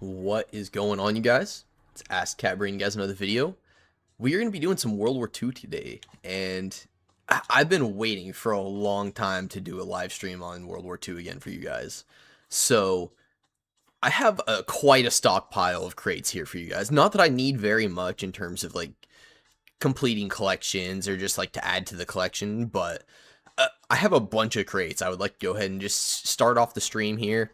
What is going on, you guys? It's Ask Cat bringing you guys another video. We are going to be doing some World War II today, and I've been waiting for a long time to do a live stream on World War II again for you guys. So I have quite a stockpile of crates here for you guys. Not that I need very much in terms of like completing collections or just like to add to the collection, but I have a bunch of crates. I would like to go ahead and just start off the stream here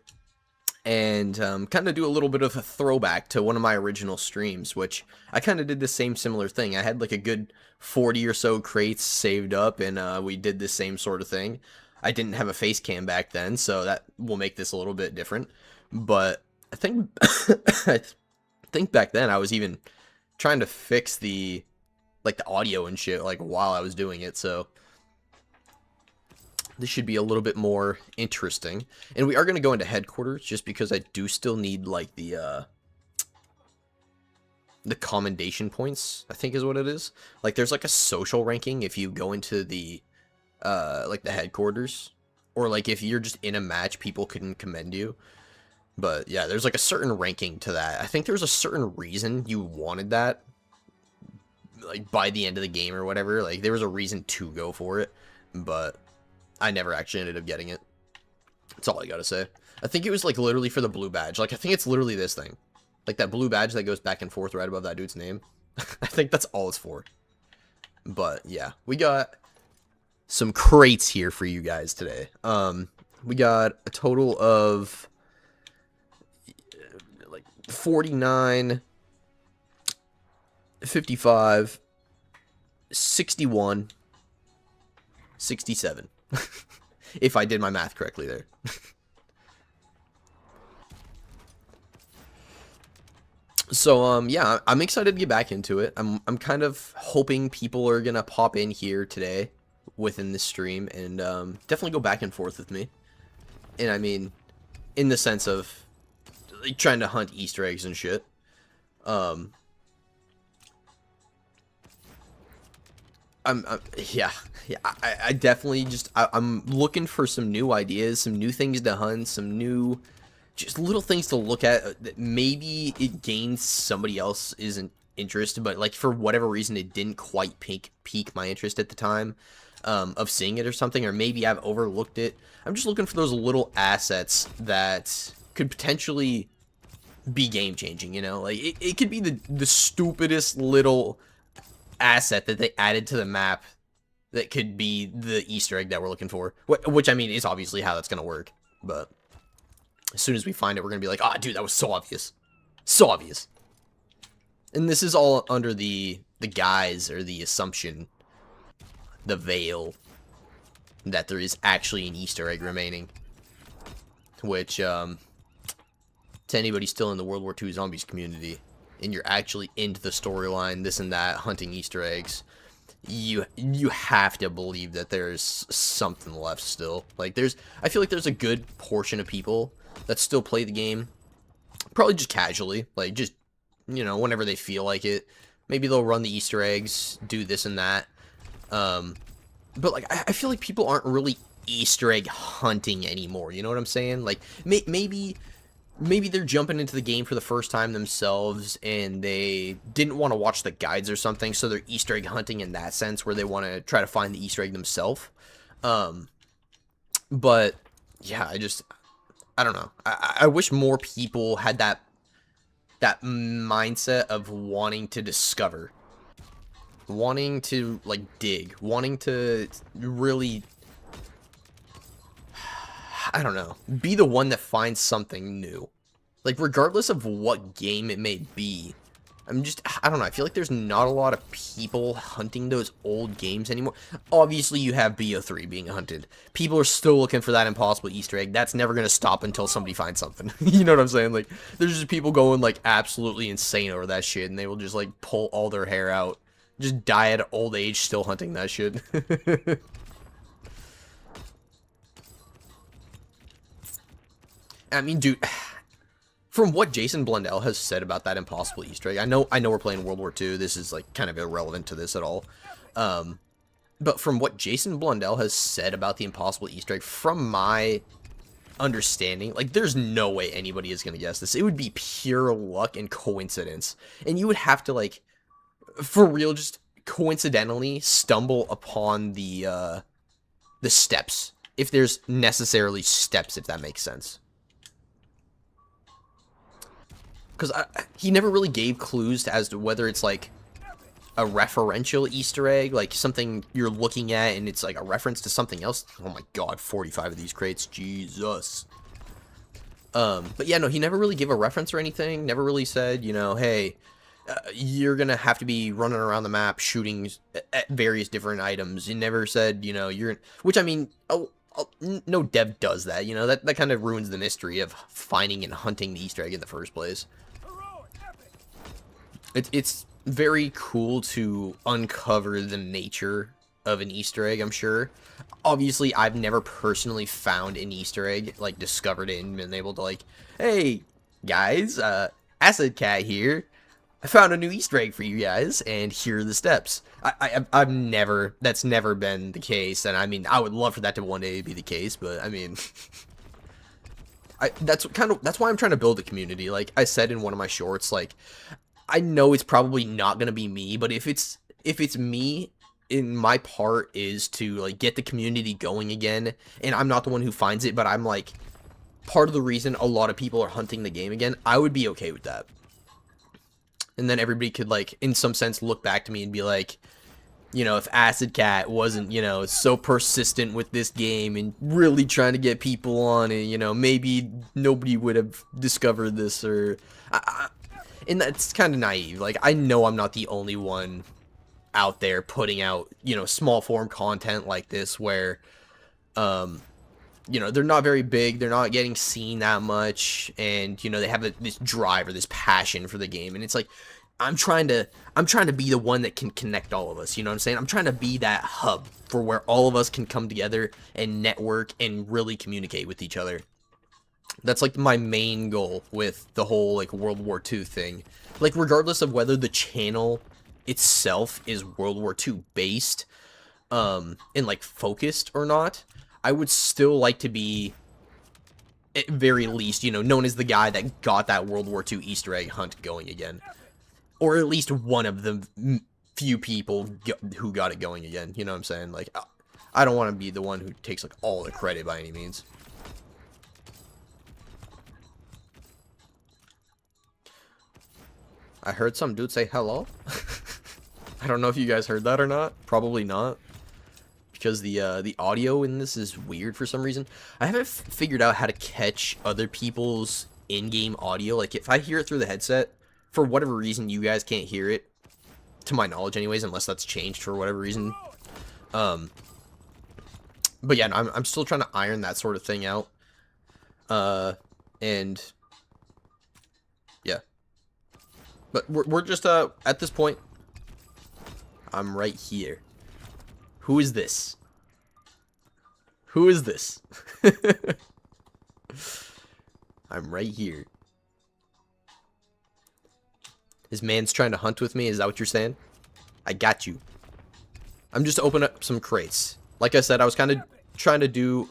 and kind of do a little bit of a throwback to one of my original streams, which I kind of did the same similar thing. I had like a good 40 or so crates saved up, and we did the same sort of thing. I didn't have a face cam back then, so that will make this a little bit different. But I think I think back then I was even trying to fix the audio and shit like while I was doing it, so this should be a little bit more interesting. And we are going to go into headquarters just because I do still need like the commendation points, I think is what it is. Like there's like a social ranking if you go into the like the headquarters, or like if you're just in a match people can commend you. But yeah, there's like a certain ranking to that. I think there's a certain reason you wanted that, like by the end of the game or whatever. Like there was a reason to go for it, but I never actually ended up getting it. That's all I gotta say. I think it was like literally for the blue badge. Like I think it's literally this thing. Like that blue badge that goes back and forth right above that dude's name. I think that's all it's for. But yeah, we got some crates here for you guys today. We got a total of like 49, 55, 61, 67. If I did my math correctly there. So yeah, I'm excited to get back into it. I'm kind of hoping people are gonna pop in here today within this stream and definitely go back and forth with me. And I mean, in the sense of like trying to hunt Easter eggs and shit. Yeah, I definitely just, I'm looking for some new ideas, some new things to hunt, some new, just little things to look at that maybe it gains somebody else's interest, but like for whatever reason it didn't quite pique my interest at the time of seeing it or something, or maybe I've overlooked it. I'm just looking for those little assets that could potentially be game changing, you know? Like it could be the stupidest little asset that they added to the map that could be the Easter egg that we're looking for, which I mean is obviously how that's gonna work. But as soon as we find it, we're gonna be like, oh dude, that was so obvious, so obvious. And this is all under the guise or the assumption, the veil, that there is actually an Easter egg remaining, which to anybody still in the World War II zombies community, and you're actually into the storyline, this and that, hunting Easter eggs, you have to believe that there's something left still. Like I feel like there's a good portion of people that still play the game, probably just casually, like just, you know, whenever they feel like it. Maybe they'll run the Easter eggs, do this and that. But like I feel like people aren't really Easter egg hunting anymore. You know what I'm saying? Like maybe they're jumping into the game for the first time themselves and they didn't want to watch the guides or something, so they're Easter egg hunting in that sense, where they want to try to find the Easter egg themselves. But yeah, I don't know. I wish more people had that mindset of wanting to discover, wanting to like dig, wanting to really, I don't know, be the one that finds something new. Like, regardless of what game it may be, I don't know, I feel like there's not a lot of people hunting those old games anymore. Obviously, you have BO3 being hunted. People are still looking for that impossible Easter egg. That's never going to stop until somebody finds something. You know what I'm saying? Like, there's just people going, like, absolutely insane over that shit, and they will just, like, pull all their hair out. Just die at old age still hunting that shit. I mean, dude, from what Jason Blundell has said about that impossible Easter egg, I know we're playing World War II. This is like kind of irrelevant to this at all. But from what Jason Blundell has said about the impossible Easter egg, from my understanding. Like, there's no way anybody is gonna guess this. It would be pure luck and coincidence, and you would have to, like, for real, just coincidentally stumble upon the steps, if there's necessarily steps, if that makes sense. Because he never really gave clues as to whether it's like a referential Easter egg, like something you're looking at and it's like a reference to something else. Oh my god, 45 of these crates, Jesus. But yeah, no, he never really gave a reference or anything. Never really said, you know, hey, you're gonna have to be running around the map shooting at various different items. He never said, you know, you're, which I mean, no dev does that, you know, that kind of ruins the mystery of finding and hunting the Easter egg in the first place. It's very cool to uncover the nature of an Easter egg, I'm sure. Obviously, I've never personally found an Easter egg, like, discovered it and been able to, like, hey, guys, Acid Cat here. I found a new Easter egg for you guys, and here are the steps. I've never, that's never been the case, and I mean, I would love for that to one day be the case, but, I mean, that's why I'm trying to build a community. Like I said in one of my shorts, like, I know it's probably not gonna be me, but if it's me, in my part is to like get the community going again, and I'm not the one who finds it, but I'm like part of the reason a lot of people are hunting the game again, I would be okay with that. And then everybody could like in some sense look back to me and be like, you know, if Acid Cat wasn't, you know, so persistent with this game and really trying to get people on it, you know, maybe nobody would have discovered this, or and that's kind of naive. Like, I know I'm not the only one out there putting out, you know, small form content like this where, you know, they're not very big, they're not getting seen that much, and, you know, they have this drive or this passion for the game, and it's like, I'm trying to be the one that can connect all of us, you know what I'm saying? I'm trying to be that hub for where all of us can come together and network and really communicate with each other. That's like my main goal with the whole like World War II thing. Like, regardless of whether the channel itself is World War II based, and like focused or not, I would still like to be, at very least, you know, known as the guy that got that World War II Easter egg hunt going again. Or at least one of the few people who got it going again, you know what I'm saying? Like, I don't want to be the one who takes like all the credit by any means. I heard some dude say hello. I don't know if you guys heard that or not. Probably not, because the audio in this is weird for some reason. I haven't figured out how to catch other people's in-game audio. Like, if I hear it through the headset, for whatever reason, you guys can't hear it, to my knowledge anyways, unless that's changed for whatever reason. But yeah, no, I'm still trying to iron that sort of thing out. And yeah. But we're just, at this point, I'm right here. Who is this? Who is this? I'm right here. This man's trying to hunt with me, is that what you're saying? I got you. I'm just opening up some crates. Like I said, I was kind of trying to do...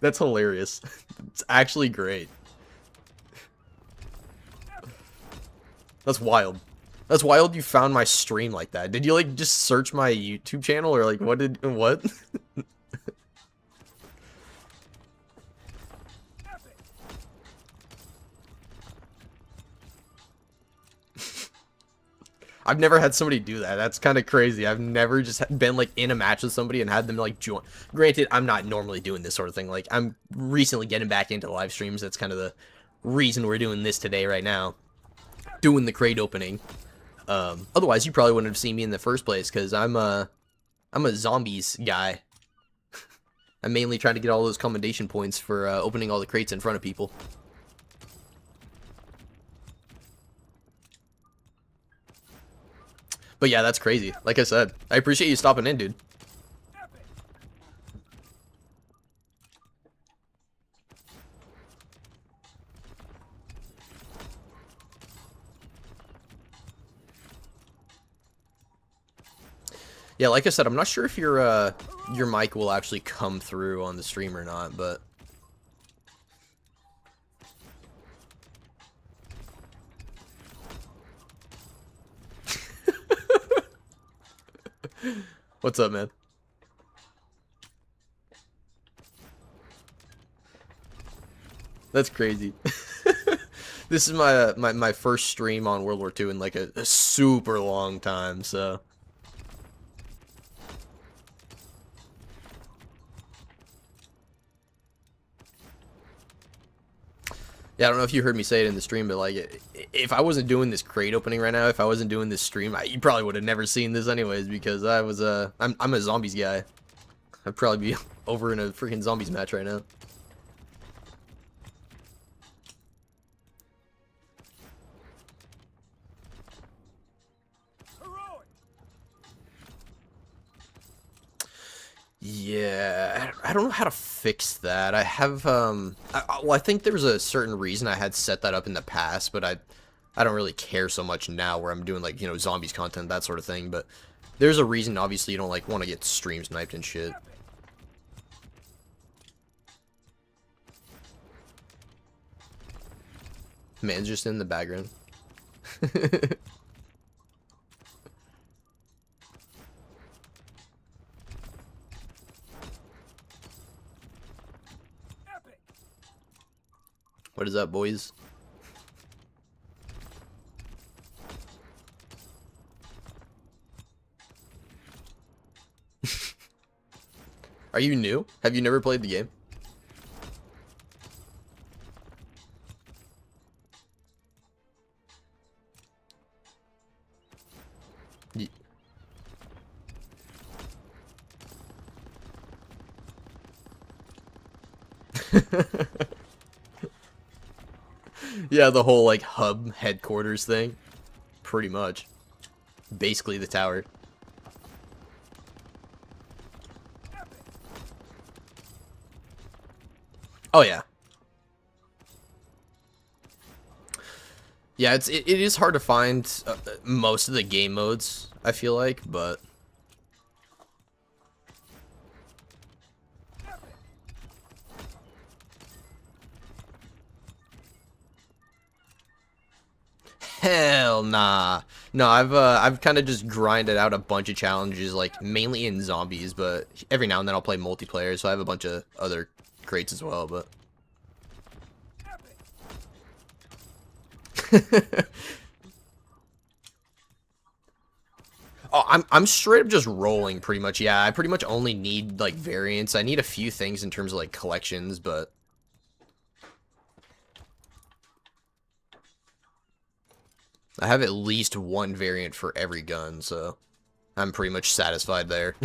That's hilarious. It's actually great. That's wild. That's wild you found my stream like that. Did you, like, just search my YouTube channel, or, like, what? I've never had somebody do that. That's kind of crazy. I've never just been, like, in a match with somebody and had them, like, join. Granted, I'm not normally doing this sort of thing. Like, I'm recently getting back into live streams. That's kind of the reason we're doing this today right now. Doing the crate opening. Otherwise, you probably wouldn't have seen me in the first place, because I'm a zombies guy. I'm mainly trying to get all those commendation points for opening all the crates in front of people. But yeah, that's crazy. Like I said, I appreciate you stopping in, dude. Yeah, like I said, I'm not sure if your mic will actually come through on the stream or not, but What's up, man? That's crazy. This is my first stream on World War II in like a super long time, so. Yeah, I don't know if you heard me say it in the stream, but like, if I wasn't doing this crate opening right now, if I wasn't doing this stream, you probably would have never seen this anyways, because I was I'm a zombies guy. I'd probably be over in a freaking zombies match right now. Yeah, I don't know how to fix that. I have well, I think there's a certain reason I had set that up in the past, but I don't really care so much now where I'm doing like, you know, zombies content, that sort of thing, but there's a reason obviously you don't like want to get stream sniped and shit. Man's just in the background. What is up, boys? Are you new? Have you never played the game? Yeah, the whole like hub headquarters thing. Pretty much. Basically the tower. Oh yeah. Yeah, it is hard to find most of the game modes, I feel like, but hell nah. No, I've kind of just grinded out a bunch of challenges, like mainly in zombies, but every now and then I'll play multiplayer, so I have a bunch of other crates as well, but oh, I'm straight up just rolling pretty much. Yeah, I pretty much only need like variants. I need a few things in terms of like collections, but I have at least one variant for every gun, so I'm pretty much satisfied there.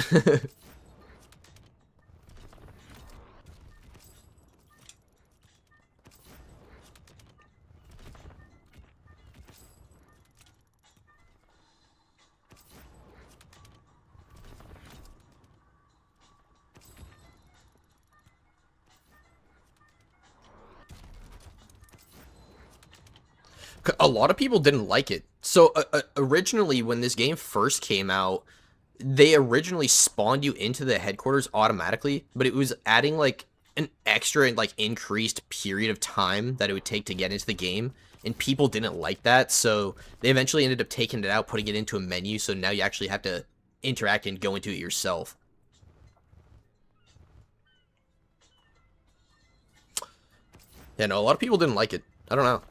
A lot of people didn't like it. So originally, when this game first came out, they originally spawned you into the headquarters automatically, but it was adding like an extra like increased period of time that it would take to get into the game, and people didn't like that, so they eventually ended up taking it out, putting it into a menu, so now you actually have to interact and go into it yourself. Yeah, no, a lot of people didn't like it. I don't know.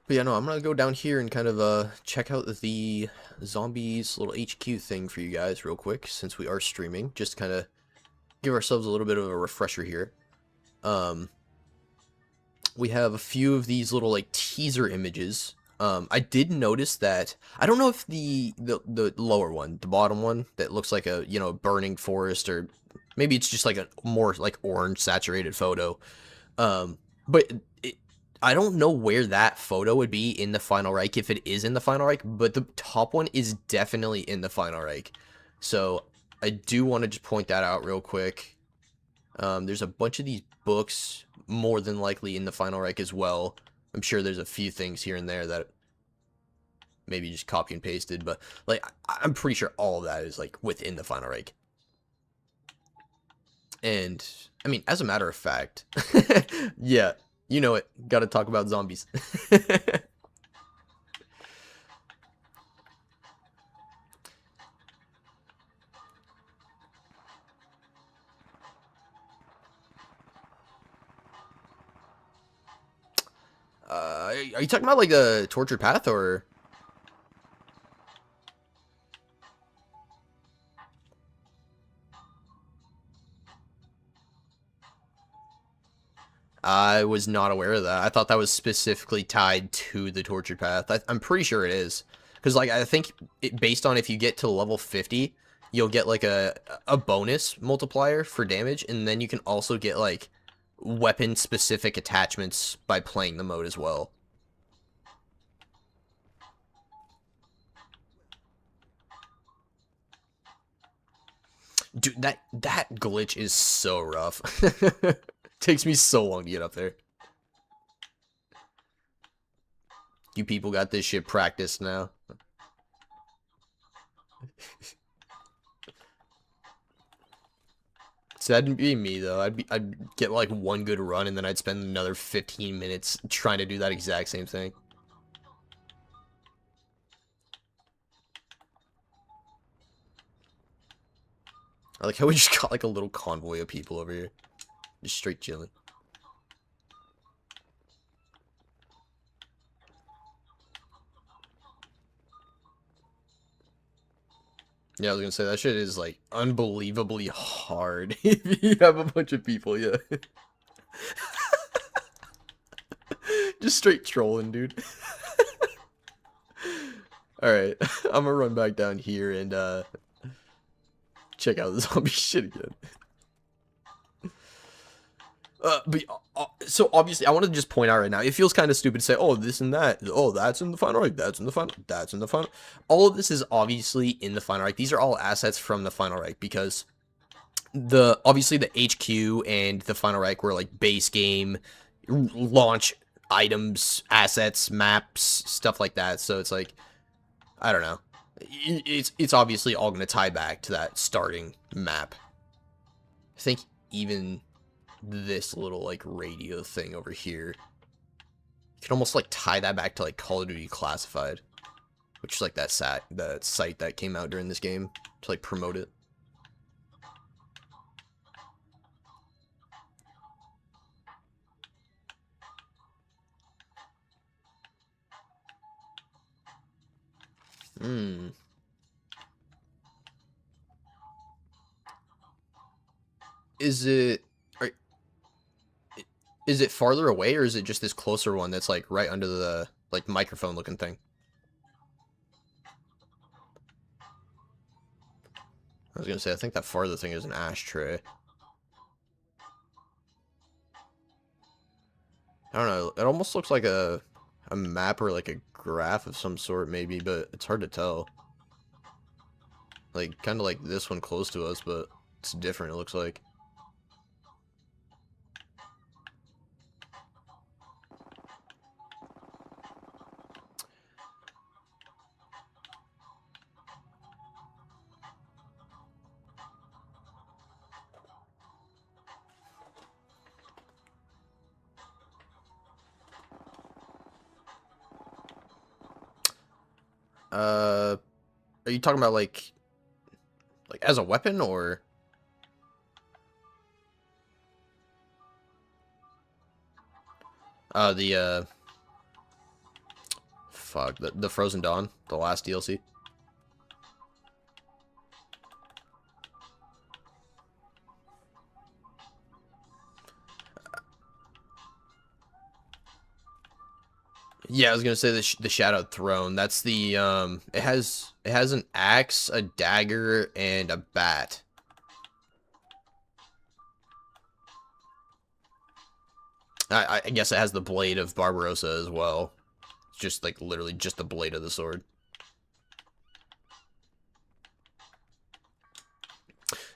But yeah, no, I'm gonna go down here and kind of check out the zombies little HQ thing for you guys real quick, since we are streaming, just to kind of give ourselves a little bit of a refresher here. We have a few of these little like teaser images. I did notice that I don't know if the lower one, the bottom one that looks like a, you know, burning forest, or maybe it's just like a more like orange saturated photo. But I don't know where that photo would be in the Final Reich, if it is in the Final Reich, but the top one is definitely in the Final Reich. So I do want to just point that out real quick. There's a bunch of these books, more than likely in the Final Reich as well. I'm sure there's a few things here and there that maybe just copy and pasted, but like I'm pretty sure all of that is like within the Final Reich. And I mean, as a matter of fact, yeah. You know it. Gotta talk about zombies. Are you talking about like a tortured path or? I was not aware of that. I thought that was specifically tied to the tortured path. I'm pretty sure it is. Because, like, I think based on if you get to level 50, you'll get, like, a bonus multiplier for damage. And then you can also get, like, weapon-specific attachments by playing the mode as well. Dude, that glitch is so rough. Takes me so long to get up there. You people got this shit practiced now. So that'd be me though. I'd get like one good run and then I'd spend another 15 minutes trying to do that exact same thing. I like how we just got like a little convoy of people over here. Just straight chilling. Yeah, I was gonna say that shit is like unbelievably hard if you have a bunch of people, yeah. Just straight trolling, dude. Alright, I'm gonna run back down here and check out the zombie shit again. But so obviously, I want to just point out right now, it feels kind of stupid to say, oh, this and that. Oh, that's in the final rank. That's in the final. That's in the final. All of this is obviously in the final rank. These are all assets from the final rank because obviously the HQ and the final rank were like base game, launch items, assets, maps, stuff like that. So it's like, I don't know. It's obviously all going to tie back to that starting map. I think even this little like radio thing over here, you can almost like tie that back to like Call of Duty Classified, which is like that site that came out during this game to like promote it. Hmm. Is it is it farther away or is it just this closer one that's like right under the like microphone looking thing? I was gonna say I think that farther thing is an ashtray. I don't know. It almost looks like a map or like a graph of some sort maybe, but it's hard to tell. Like kind of like this one close to us, but it's different. It looks like. Are you talking about like as a weapon or the fuck the Frozen Dawn, the last DLC? Yeah, I was gonna say the Shadowed Throne. That's the it has an axe, a dagger, and a bat. I guess it has the blade of Barbarossa as well. It's just like literally just the blade of the sword.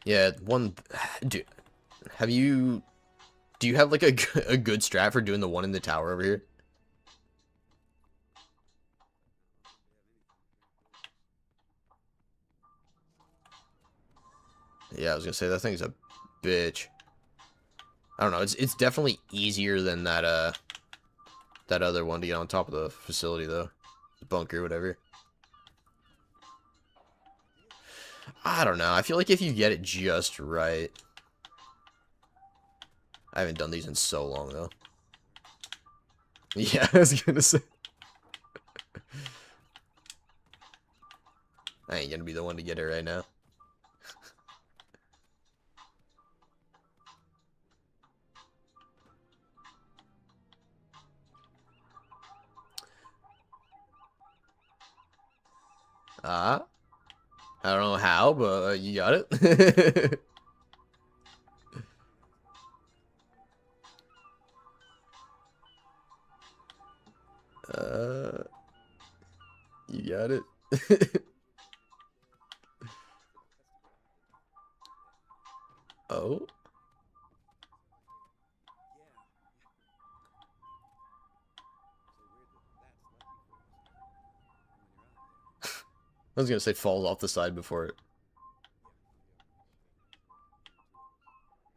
Yeah, one dude. Have you do you have like a good strat for doing the one in the tower over here? Yeah, I was gonna say that thing's a bitch. I don't know. It's definitely easier than that other one to get on top of the facility though, the bunker, whatever. I don't know. I feel like if you get it just right. I haven't done these in so long though. Yeah, I was gonna say. I ain't gonna be the one to get it right now. I don't know how, but you got it. uh, you got it. Oh. I was gonna say falls off the side before it.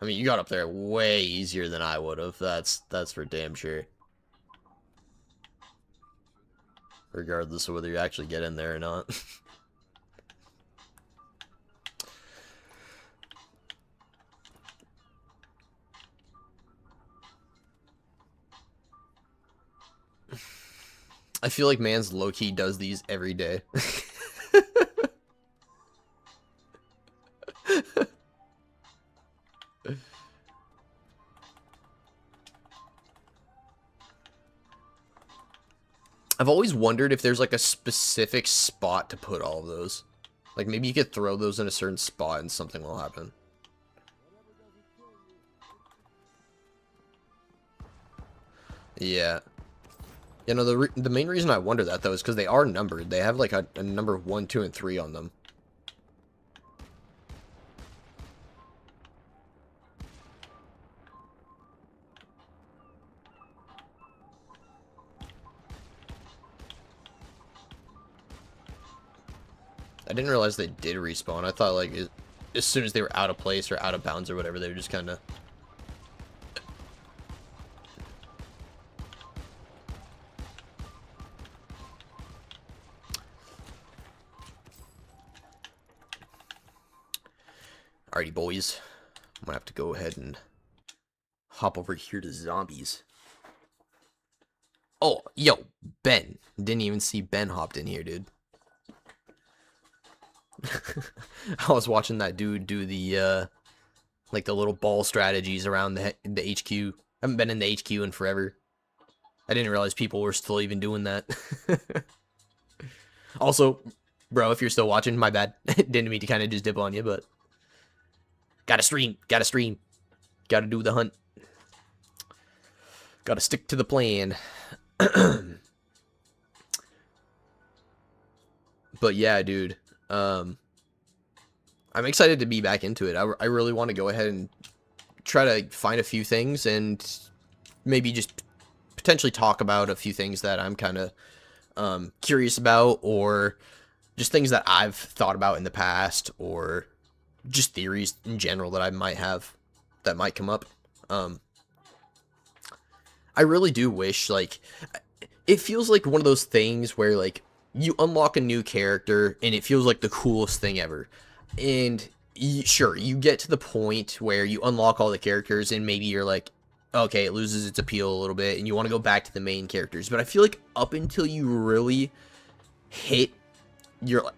I mean, you got up there way easier than I would have. That's for damn sure. Regardless of whether you actually get in there or not. I feel like man's low-key does these every day. I've always wondered if there's like a specific spot to put all of those. Like maybe you could throw those in a certain spot and something will happen. Yeah. You know, the main reason I wonder that though is because they are numbered. They have like a number 1, 2, and 3 on them. I didn't realize they did respawn. I thought like as soon as they were out of place or out of bounds or whatever, they were just kind of... Alrighty, boys. I'm gonna have to go ahead and hop over here to zombies. Oh, yo, Ben. Didn't even see Ben hopped in here, dude. I was watching that dude do the, like the little ball strategies around the HQ. I haven't been in the HQ in forever. I didn't realize people were still even doing that. Also, bro, if you're still watching, my bad. Didn't mean to kind of just dip on you, but... Gotta stream. Gotta stream. Gotta do the hunt. Gotta stick to the plan. But yeah, dude. I'm excited to be back into it. I really want to go ahead and try to find a few things and maybe just potentially talk about a few things that I'm kind of curious about, or just things that I've thought about in the past, or just theories in general that I might have that might come up. I really do wish, like, it feels like one of those things where, like, you unlock a new character and it feels like the coolest thing ever. And sure, you get to the point where you unlock all the characters and maybe you're like, okay, it loses its appeal a little bit and you want to go back to the main characters. But I feel like up until you really hit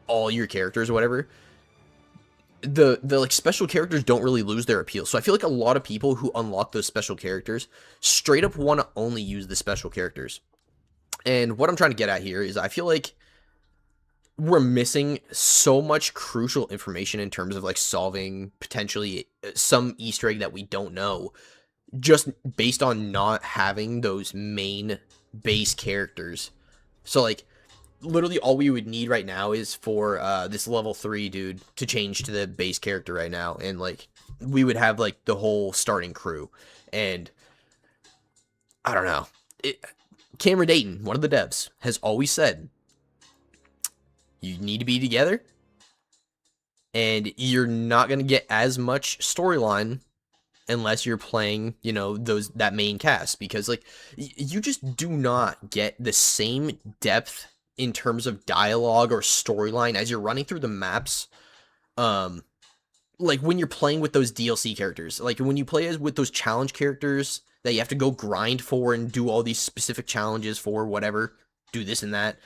all your characters or whatever, the like special characters don't really lose their appeal. So I feel like a lot of people who unlock those special characters straight up want to only use the special characters. And what I'm trying to get at here is I feel like we're missing so much crucial information in terms of like solving potentially some Easter egg that we don't know, just based on not having those main base characters. So like literally all we would need right now is for this level 3 dude to change to the base character right now, and like we would have like the whole starting crew. And I don't know, Cameron Dayton, one of the devs, has always said you need to be together, and you're not going to get as much storyline unless you're playing, you know, that main cast, because like you just do not get the same depth in terms of dialogue or storyline as you're running through the maps. Like when you're playing with those DLC characters, like when you play as with those challenge characters that you have to go grind for and do all these specific challenges for, whatever, do this and that.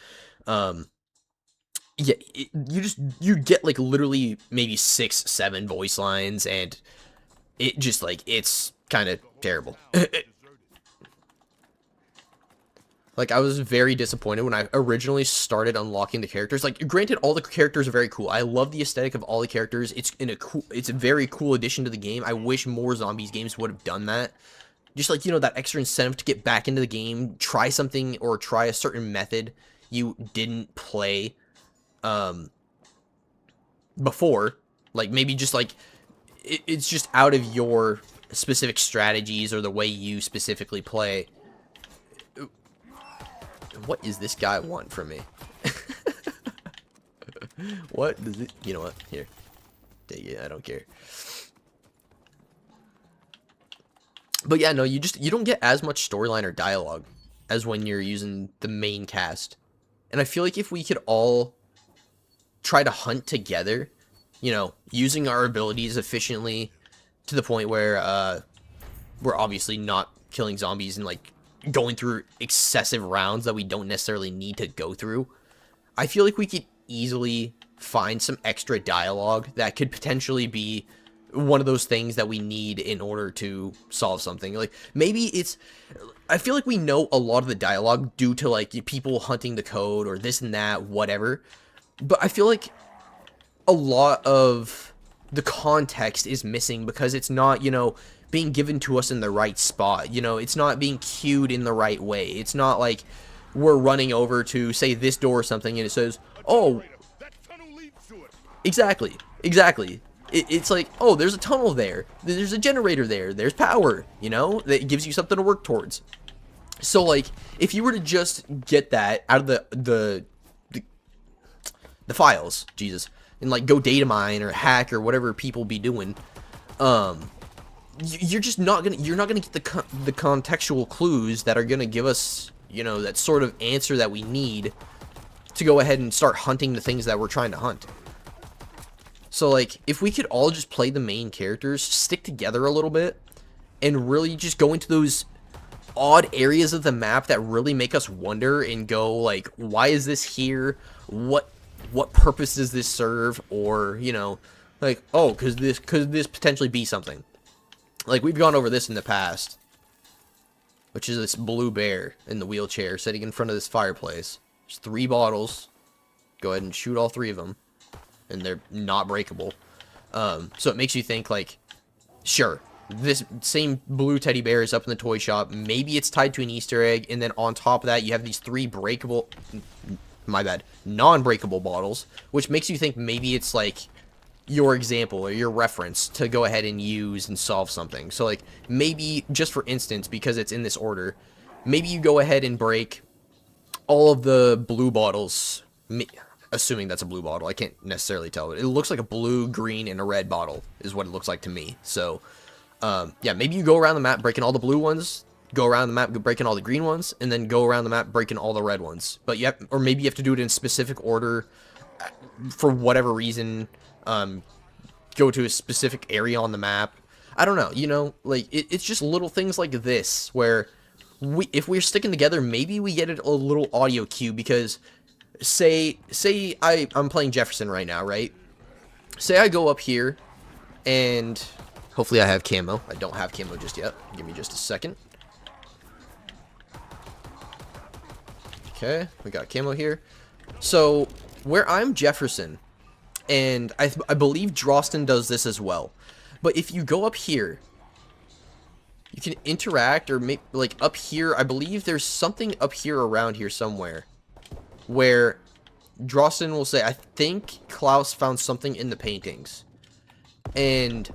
Yeah, you get like literally maybe 6, 7 voice lines, and it just like it's kind of terrible. Like, I was very disappointed when I originally started unlocking the characters. Like, granted, all the characters are very cool. I love the aesthetic of all the characters. It's a very cool addition to the game. I wish more zombies games would have done that. Just like, you know, that extra incentive to get back into the game, try something or try a certain method you didn't play before. Like, maybe just like it's just out of your specific strategies or the way you specifically play. What does this guy want from me? What does it... You know what? Here. Take it. I don't care. But yeah, no, you don't get as much storyline or dialogue as when you're using the main cast. And I feel like if we could all try to hunt together, you know, using our abilities efficiently to the point where we're obviously not killing zombies and like going through excessive rounds that we don't necessarily need to go through, I feel like we could easily find some extra dialogue that could potentially be one of those things that we need in order to solve something. Like, maybe it's... I feel like we know a lot of the dialogue due to, like, people hunting the code or this and that, whatever. But I feel like a lot of the context is missing because it's not, you know, being given to us in the right spot. You know, it's not being cued in the right way. It's not like we're running over to, say, this door or something, and it says, oh, exactly, it's like, oh, there's a tunnel there, there's a generator there, there's power, you know, that gives you something to work towards. So, like, if you were to just get that out of the files, Jesus, and, like, go data mine or hack or whatever people be doing, you're just not gonna, you're not gonna get the contextual clues that are gonna give us, you know, that sort of answer that we need to go ahead and start hunting the things that we're trying to hunt. So, like, if we could all just play the main characters, stick together a little bit, and really just go into those odd areas of the map that really make us wonder and go, like, why is this here? What purpose does this serve? Or, you know, like, oh, could this potentially be something? Like, we've gone over this in the past, which is this blue bear in the wheelchair sitting in front of this fireplace. There's 3 bottles. Go ahead and shoot all 3 of them, and they're not breakable. So it makes you think, like, sure, this same blue teddy bear is up in the toy shop. Maybe it's tied to an Easter egg, and then on top of that, you have these 3 breakable, my bad, non-breakable bottles, which makes you think maybe it's, like, your example or your reference to go ahead and use and solve something. So, like, maybe, just for instance, because it's in this order, maybe you go ahead and break all of the blue bottles, assuming that's a blue bottle. I can't necessarily tell. It looks like a blue, green, and a red bottle is what it looks like to me. So, yeah, maybe you go around the map breaking all the blue ones, go around the map breaking all the green ones, and then go around the map breaking all the red ones. But or maybe you have to do it in specific order for whatever reason. Go to a specific area on the map. I don't know, you know, like, it's just little things like this where if we're sticking together, maybe we get a little audio cue. Because say I'm playing Jefferson right now, right? Say I go up here, and hopefully I have camo. I don't have camo just yet. Give me just a second. Okay, we got camo here. So, where I'm Jefferson, and I believe Drosten does this as well, but if you go up here, you can interact, or make, like, up here, I believe there's something up here around here somewhere, where Drosten will say, I think Klaus found something in the paintings. And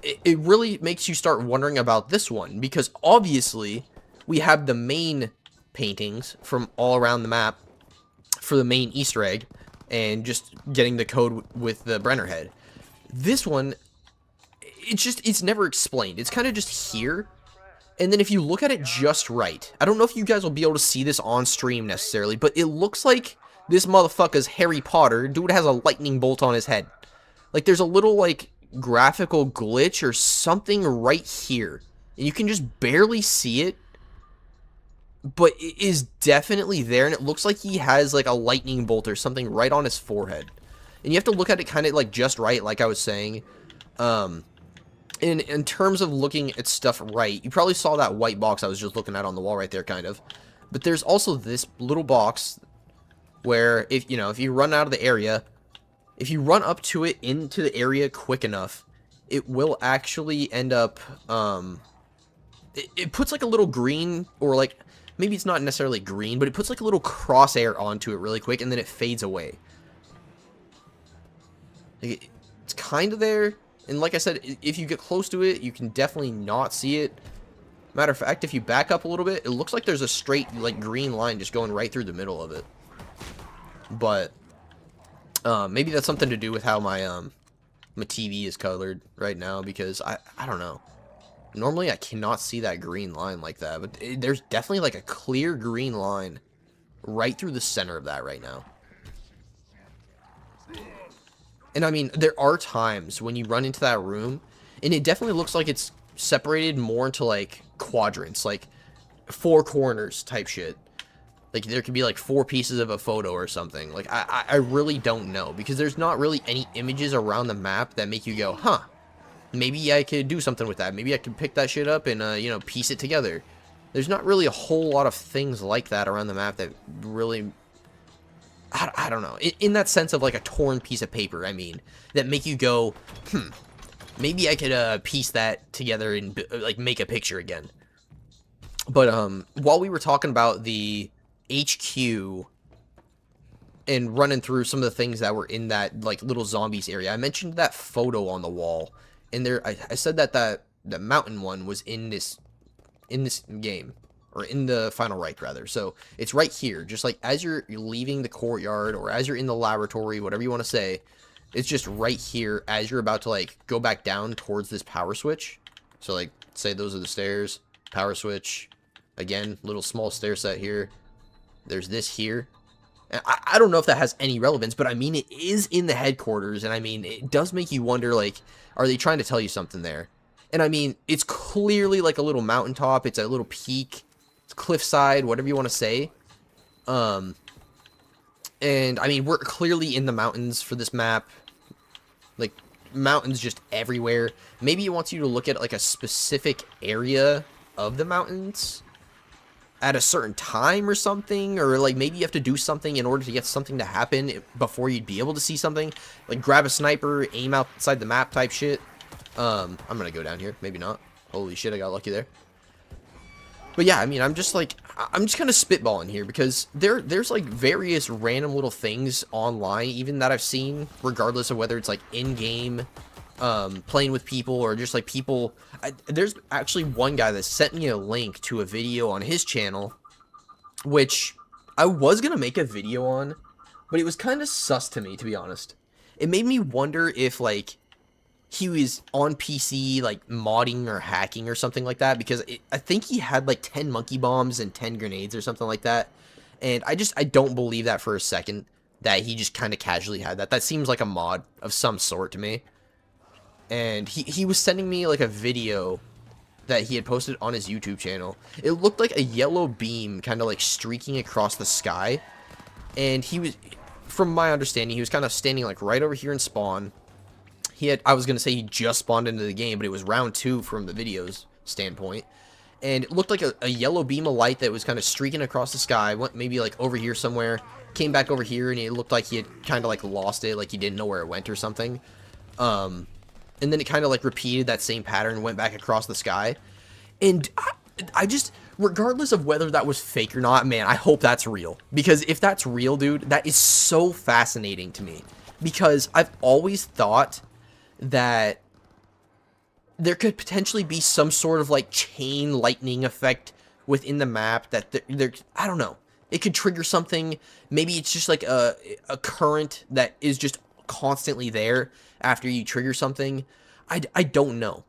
it really makes you start wondering about this one, because obviously we have the main paintings from all around the map for the main Easter egg, and just getting the code with the Brenner head. This one, it's never explained. It's kind of just here. And then if you look at it just right, I don't know if you guys will be able to see this on stream necessarily, but it looks like this motherfucker's Harry Potter. Dude has a lightning bolt on his head. Like, there's a little, like, graphical glitch or something right here. And you can just barely see it, but it is definitely there. And it looks like he has, like, a lightning bolt or something right on his forehead. And you have to look at it kind of, like, just right, like I was saying. In terms of looking at stuff right, you probably saw that white box I was just looking at on the wall right there, kind of. But there's also this little box where, if you run out of the area, if you run up to it into the area quick enough, it will actually end up, it puts like a little green, or like, maybe it's not necessarily green, but it puts like a little crosshair onto it really quick, and then it fades away. Like, it's kind of there. And like I said, if you get close to it, you can definitely not see it. Matter of fact, if you back up a little bit, it looks like there's a straight, like, green line just going right through the middle of it. But, maybe that's something to do with how my TV is colored right now, because I don't know. Normally, I cannot see that green line like that, but there's definitely, like, a clear green line right through the center of that right now. And I mean, there are times when you run into that room, and it definitely looks like it's separated more into, like, quadrants, like, 4 corners type shit. Like, there could be, like, 4 pieces of a photo or something. Like, I really don't know, because there's not really any images around the map that make you go, huh, maybe I could do something with that. Maybe I could pick that shit up and, piece it together. There's not really a whole lot of things like that around the map that really... I don't know, in that sense of like a torn piece of paper, I mean, that make you go, maybe I could piece that together and like make a picture again. But while we were talking about the HQ and running through some of the things that were in that like little zombies area, I mentioned that photo on the wall, and there I said that the mountain one was in this game. Or in the final Reich, rather. So, it's right here. Just like as you're leaving the courtyard, or as you're in the laboratory, whatever you want to say. It's just right here as you're about to, like, go back down towards this power switch. So, like, say those are the stairs. Power switch. Again, little small stair set here. There's this here. And I don't know if that has any relevance, but I mean, it is in the headquarters. And I mean, it does make you wonder, like, are they trying to tell you something there? And I mean, it's clearly like a little mountaintop. It's a little peak. Cliffside, whatever you want to say. And I mean, we're clearly in the mountains for this map. Like, mountains just everywhere. Maybe it wants you to look at like a specific area of the mountains at a certain time or something, or like maybe you have to do something in order to get something to happen before you'd be able to see something. Like grab a sniper, aim outside the map type shit. I'm gonna go down here, maybe not. Holy shit, I got lucky there. But yeah, I mean, I'm just kind of spitballing here, because there's like various random little things online even that I've seen, regardless of whether it's like in-game, playing with people, or just like people. There's actually one guy that sent me a link to a video on his channel, which I was gonna make a video on, but it was kind of sus to me, to be honest. It made me wonder if like he was on PC, like, modding or hacking or something like that, because I think he had, like, 10 monkey bombs and 10 grenades or something like that, and I don't believe that for a second, that he just kind of casually had that. That seems like a mod of some sort to me. And he was sending me, like, a video that he had posted on his YouTube channel. It looked like a yellow beam kind of, like, streaking across the sky, and he was, from my understanding, he was kind of standing, like, right over here in spawn. I was going to say he just spawned into the game, but it was round 2 from the video's standpoint. And it looked like a yellow beam of light that was kind of streaking across the sky, went maybe like over here somewhere, came back over here, and it looked like he had kind of like lost it, like he didn't know where it went or something. And then it kind of like repeated that same pattern and went back across the sky. And I just, regardless of whether that was fake or not, man, I hope that's real. Because if that's real, dude, that is so fascinating to me. Because I've always thought that there could potentially be some sort of like chain lightning effect within the map that there I don't know. It could trigger something. Maybe it's just like a current that is just constantly there after you trigger something. I don't know.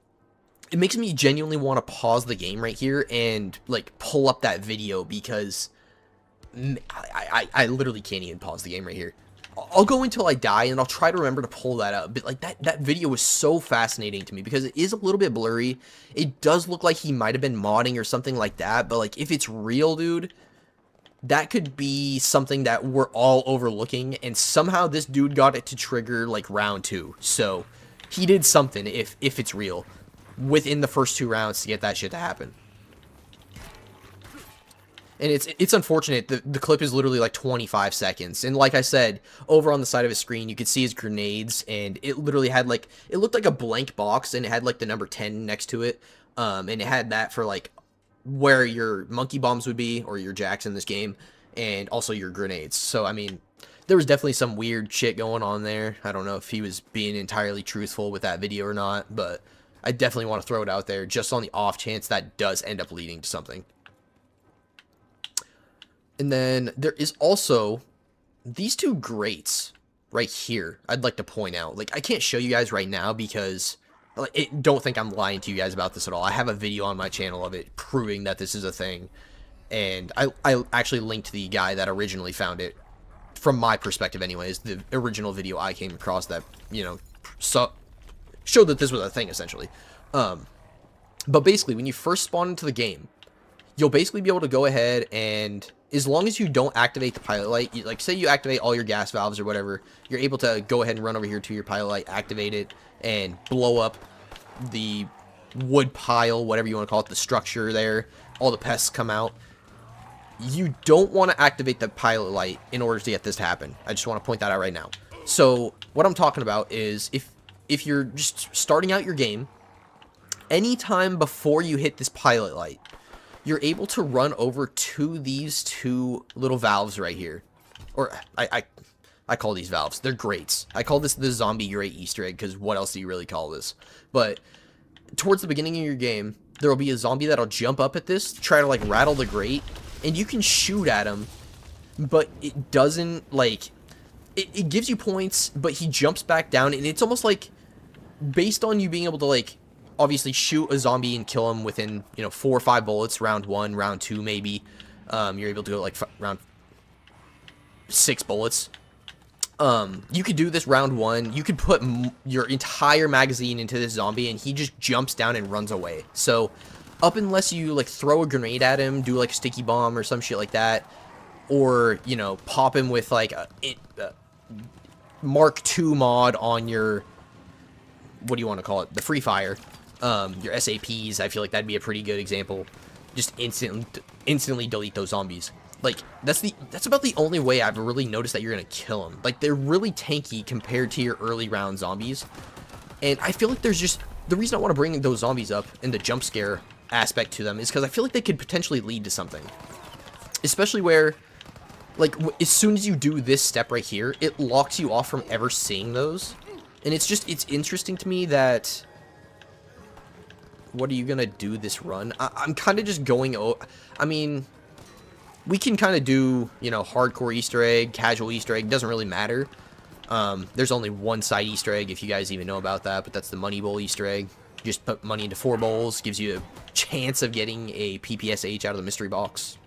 It makes me genuinely want to pause the game right here and like pull up that video, because I literally can't even pause the game right here. I'll go until I die, and I'll try to remember to pull that up. But like that video was so fascinating to me, because it is a little bit blurry. It does look like he might have been modding or something like that. But like, if it's real, dude, that could be something that we're all overlooking. And somehow this dude got it to trigger like round 2. So he did something, if it's real, within the first 2 rounds to get that shit to happen. And it's unfortunate. The clip is literally like 25 seconds. And like I said, over on the side of his screen, you could see his grenades. And it literally had like, it looked like a blank box, and it had like the number 10 next to it. And it had that for like where your monkey bombs would be, or your jacks in this game. And also your grenades. So, I mean, there was definitely some weird shit going on there. I don't know if he was being entirely truthful with that video or not. But I definitely want to throw it out there, just on the off chance that does end up leading to something. And then there is also these 2 grates right here I'd like to point out. Like, I can't show you guys right now because don't think I'm lying to you guys about this at all. I have a video on my channel of it proving that this is a thing. And I actually linked the guy that originally found it, from my perspective anyways, the original video I came across that, you know, showed that this was a thing, essentially. But basically, when you first spawn into the game, you'll basically be able to go ahead and, as long as you don't activate the pilot light, like say you activate all your gas valves or whatever, you're able to go ahead and run over here to your pilot light, activate it, and blow up the wood pile, whatever you want to call it, the structure there. All the pests come out. You don't want to activate the pilot light in order to get this to happen. I just want to point that out right now. So what I'm talking about is, if you're just starting out your game, anytime before you hit this pilot light, you're able to run over to these 2 little valves right here. Or, I call these valves. They're grates. I call this the zombie grate Easter egg, because what else do you really call this? But towards the beginning of your game, there will be a zombie that'll jump up at this, try to like rattle the grate, and you can shoot at him, but it doesn't, like, it gives you points, but he jumps back down, and it's almost like, based on you being able to, like, obviously shoot a zombie and kill him within, you know, 4 or 5 bullets, round 1, round 2 maybe. You're able to go like round 6 bullets. You could do this round 1. You could put your entire magazine into this zombie, and he just jumps down and runs away. So up unless you like throw a grenade at him, do like a sticky bomb or some shit like that, or, you know, pop him with like a Mark II mod on your, what do you want to call it, the Free Fire. Your SAPs, I feel like that'd be a pretty good example. Just instantly delete those zombies. Like, that's about the only way I've really noticed that you're gonna kill them. Like, they're really tanky compared to your early round zombies. And I feel like there's just, the reason I want to bring those zombies up and the jump scare aspect to them is because I feel like they could potentially lead to something. Especially where, like, as soon as you do this step right here, it locks you off from ever seeing those. And it's interesting to me that, what are you gonna do this run? I'm kind of just going, I mean, we can kind of do, you know, hardcore Easter egg, casual Easter egg, doesn't really matter. There's only one side Easter egg, if you guys even know about that, but that's the money bowl Easter egg. Just put money into 4 bowls, gives you a chance of getting a PPSH out of the mystery box.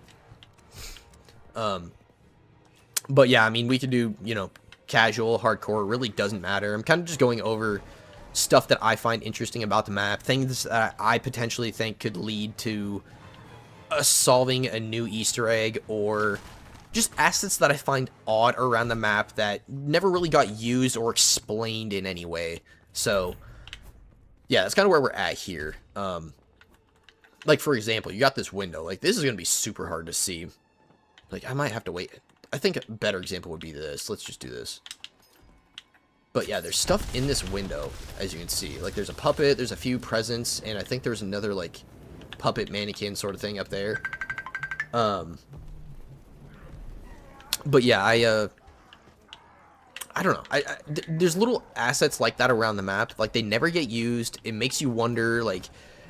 But yeah, I mean, we could do, you know, casual, hardcore, really doesn't matter. I'm kind of just going over stuff that I find interesting about the map, things that I potentially think could lead to solving a new Easter egg, or just assets that I find odd around the map that never really got used or explained in any way. So yeah, that's kind of where we're at here. Like, for example, you got this window. Like, this is going to be super hard to see. Like, I might have to wait. I think a better example would be this. Let's just do this. But yeah, there's stuff in this window, as you can see. Like, there's a puppet, there's a few presents, and I think there's another, like, puppet mannequin sort of thing up there. But yeah, I don't know. There's little assets like that around the map. Like, they never get used. It makes you wonder, like,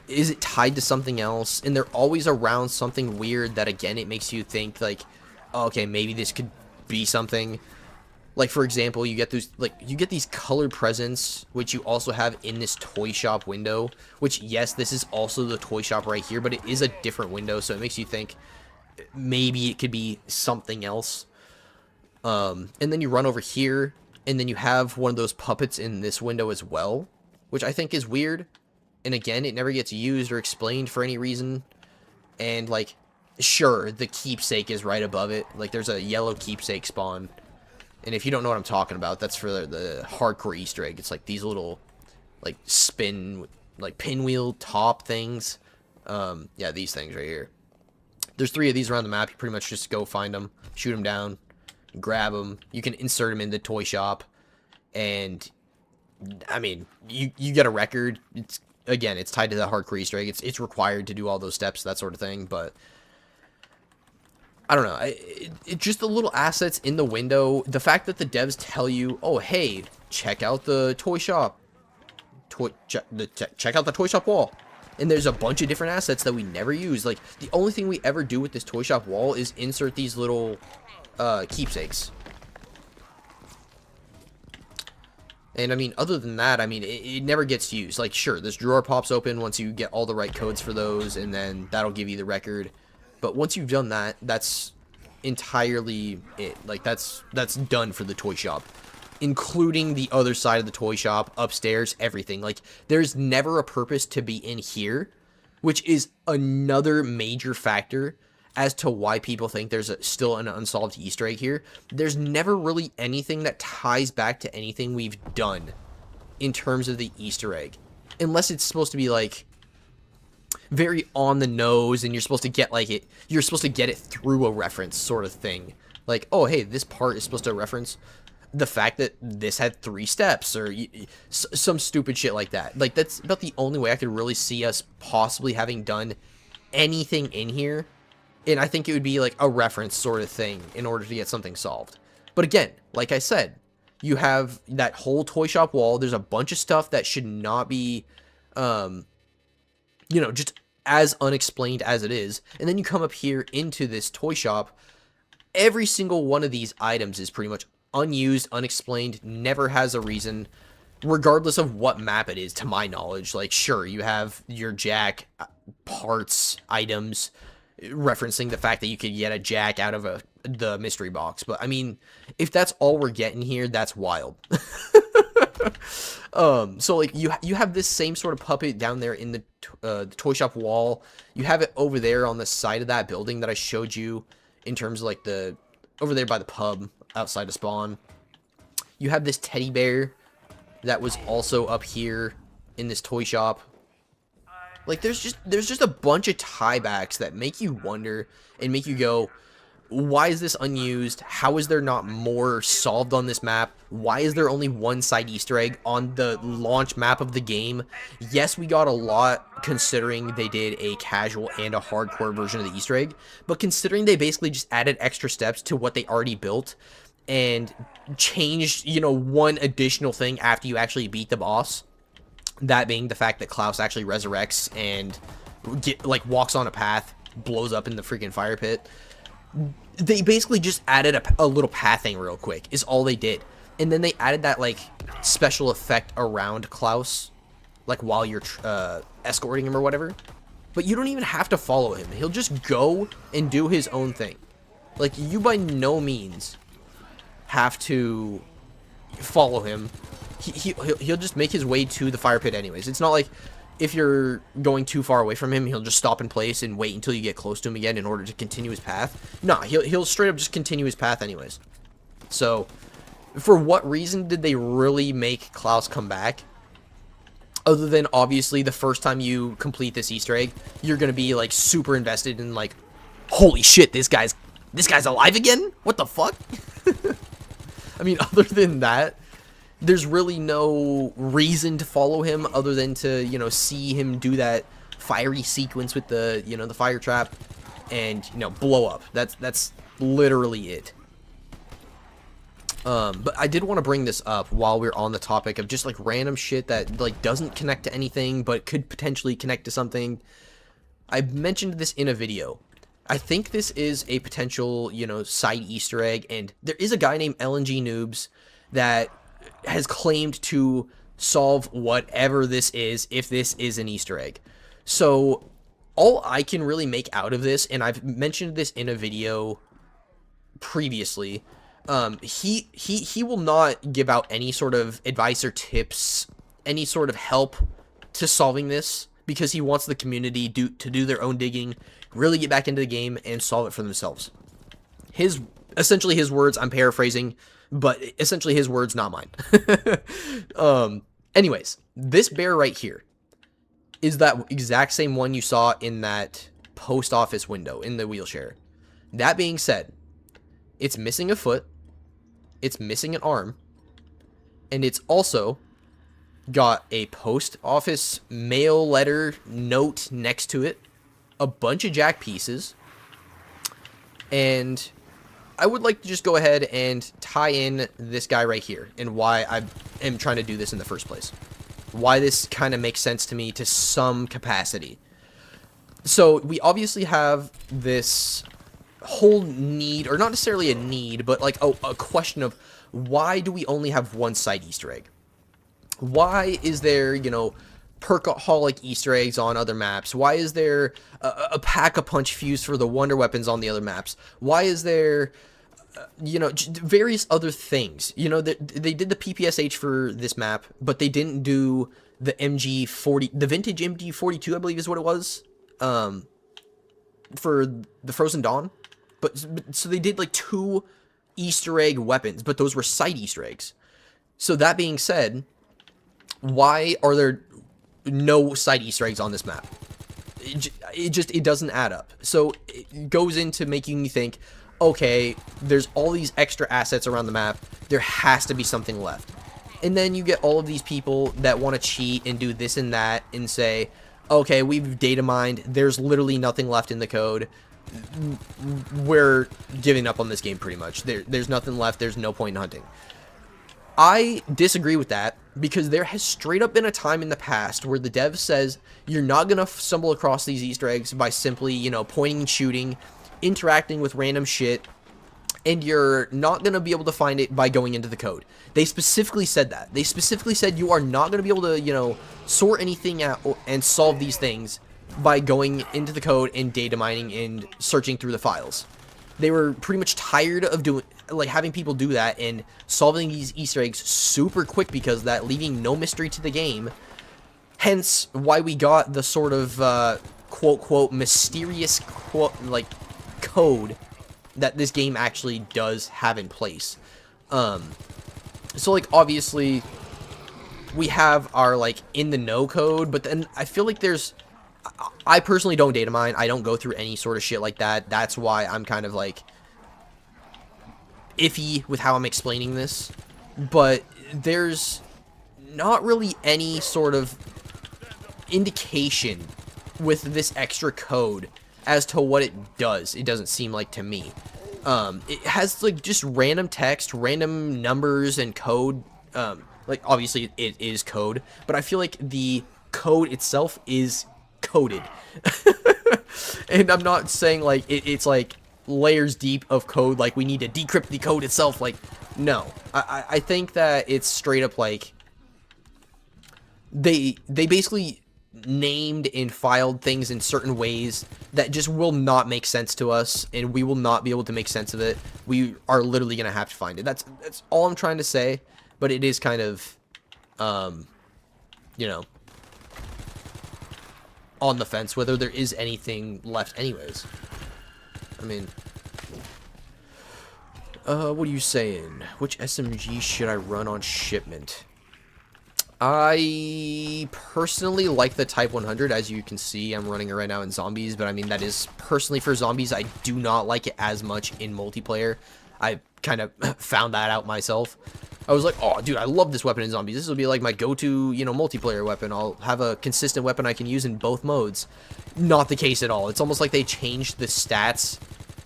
is it tied to something else? And they're always around something weird that, again, it makes you think, like, oh, okay, maybe this could be something. Like, for example, you get these colored presents, which you also have in this toy shop window, which, yes, this is also the toy shop right here, but it is a different window, so it makes you think maybe it could be something else. And then you run over here, and then you have one of those puppets in this window as well, which I think is weird. And again, it never gets used or explained for any reason. And, like, sure, the keepsake is right above it. Like, there's a yellow keepsake spawn. And if you don't know what I'm talking about, that's for the hardcore Easter egg. It's like these little, like, spin, like, pinwheel top things. Yeah, these things right here. There's 3 of these around the map. You pretty much just go find them, shoot them down, grab them. You can insert them in the toy shop. And, I mean, you get a record. It's, again, it's tied to the hardcore Easter egg. It's required to do all those steps, that sort of thing. But I don't know. It just the little assets in the window. The fact that the devs tell you, oh, hey, check out the toy shop. Check out the toy shop wall. And there's a bunch of different assets that we never use. Like, the only thing we ever do with this toy shop wall is insert these little keepsakes. And, I mean, other than that, I mean, it never gets used. Like, sure, this drawer pops open once you get all the right codes for those, and then that'll give you the record. But once you've done that, that's entirely it. Like, that's done for the toy shop. Including the other side of the toy shop, upstairs, everything. Like, there's never a purpose to be in here, which is another major factor as to why people think there's still an unsolved Easter egg here. There's never really anything that ties back to anything we've done in terms of the Easter egg. Unless it's supposed to be, like, very on the nose, and you're supposed to get you're supposed to get it through a reference sort of thing. Like, oh, hey, this part is supposed to reference the fact that this had 3 steps, or some stupid shit like that. Like, that's about the only way I could really see us possibly having done anything in here. And I think it would be like a reference sort of thing in order to get something solved. But again, like I said, you have that whole toy shop wall. There's a bunch of stuff that should not be, you know, just as unexplained as it is. And then you come up here into this toy shop. Every single one of these items is pretty much unused, unexplained, never has a reason, regardless of what map it is, to my knowledge. Like, sure, you have your jack parts, items, referencing the fact that you could get a jack out of the mystery box. But, I mean, if that's all we're getting here, that's wild. So, like, you have this same sort of puppet down there in the toy shop wall. You have it over there on the side of that building that I showed you in terms of, like, over there by the pub outside of spawn. You have this teddy bear that was also up here in this toy shop. Like, there's just a bunch of tiebacks that make you wonder and make you go, why is this unused? How is there not more solved on this map? Why is there only one side Easter egg on the launch map of the game? Yes, we got a lot considering they did a casual and a hardcore version of the Easter egg, but considering they basically just added extra steps to what they already built and changed, you know, one additional thing after you actually beat the boss, that being the fact that Klaus actually resurrects and walks on a path, blows up in the freaking fire pit. They basically just added a little pathing real quick, is all they did. And then they added that, like, special effect around Klaus, like, while you're escorting him or whatever. But you don't even have to follow him. He'll just go and do his own thing. Like, you by no means have to follow him. He'll just make his way to the fire pit anyways. It's not like if you're going too far away from him, he'll just stop in place and wait until you get close to him again in order to continue his path. No, he'll straight up just continue his path anyways. So, for what reason did they really make Klaus come back? Other than, obviously, the first time you complete this Easter egg, you're going to be, like, super invested in, like, holy shit, this guy's alive again? What the fuck? I mean, other than that, there's really no reason to follow him other than to, you know, see him do that fiery sequence with the, you know, the fire trap and, you know, blow up. That's literally it. But I did want to bring this up while we're on the topic of just, like, random shit that, like, doesn't connect to anything but could potentially connect to something. I mentioned this in a video. I think this is a potential, side Easter egg, and there is a guy named LNG Noobs that has claimed to solve whatever this is, if this is an Easter egg. So all I can really make out of this, and I've mentioned this in a video previously, he will not give out any sort of advice or tips, any sort of help to solving this, because he wants the community to do their own digging, really get back into the game and solve it for themselves. Essentially his words, I'm paraphrasing, but essentially his words, not mine. Anyways, this bear right here is that exact same one you saw in that post office window in the wheelchair. That being said, it's missing a foot, it's missing an arm, and it's also got a post office mail letter note next to it, a bunch of jack pieces, and I would like to just go ahead and tie in this guy right here and why I am trying to do this in the first place. Why this kind of makes sense to me to some capacity. So we obviously have this whole need, or not necessarily a need, but like a question of why do we only have one side Easter egg? Why is there, perkaholic Easter eggs on other maps? Why is there a pack-a-punch fuse for the wonder weapons on the other maps? Why is there, various other things? They did the PPSH for this map, but they didn't do the MG40, the vintage MG42, I believe is what it was, for the Frozen Dawn. But so they did like 2 Easter egg weapons, but those were side Easter eggs. So that being said, why are there no side Easter eggs on this map? It doesn't add up. So it goes into making you think, okay, there's all these extra assets around the map, there has to be something left. And then you get all of these people that want to cheat and do this and that and say, okay, we've data mined, there's literally nothing left in the code, we're giving up on this game pretty much. There's nothing left, there's no point in hunting. I disagree with that, because there has straight up been a time in the past where the dev says you're not going to stumble across these Easter eggs by simply, pointing and shooting, interacting with random shit, and you're not going to be able to find it by going into the code. They specifically said that. They specifically said you are not going to be able to, sort anything out and solve these things by going into the code and data mining and searching through the files. They were pretty much tired of having people do that and solving these Easter eggs super quick because of that, leaving no mystery to the game. Hence, why we got the sort of, quote, mysterious, code that this game actually does have in place. So, obviously, we have our, in the know code, but then I feel like I personally don't data mine. I don't go through any sort of shit like that. That's why I'm kind of, iffy with how I'm explaining this. But there's not really any sort of indication with this extra code as to what it does. It doesn't seem like to me. It has, just random text, random numbers, and code. Obviously, it is code. But I feel like the code itself is coded. And I'm not saying it's layers deep of code, we need to decrypt the code itself. No, I think that it's straight up they basically named and filed things in certain ways that just will not make sense to us, and we will not be able to make sense of it. We are literally gonna have to find it. That's all I'm trying to say. But it is kind of on the fence whether there is anything left anyways. I mean, what are you saying? Which SMG should I run on shipment? I personally like the Type 100. As you can see, I'm running it right now in zombies, but I mean, that is personally for zombies. I do not like it as much in multiplayer. I kind of found that out myself. I was like, oh, dude, I love this weapon in zombies. This will be my go-to, multiplayer weapon. I'll have a consistent weapon I can use in both modes. Not the case at all. It's almost like they changed the stats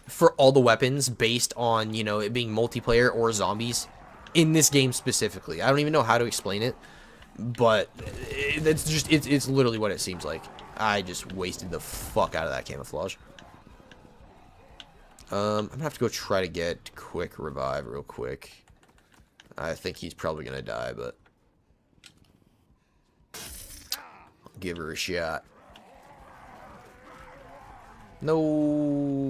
for all the weapons based on, it being multiplayer or zombies in this game specifically. I don't even know how to explain it, but it's literally what it seems like. I just wasted the fuck out of that camouflage. I'm gonna have to go try to get quick revive real quick. I think he's probably gonna die, but I'll give her a shot. No.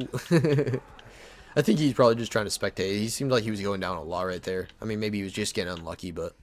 I think he's probably just trying to spectate. He seemed like he was going down a lot right there. I mean, maybe he was just getting unlucky, but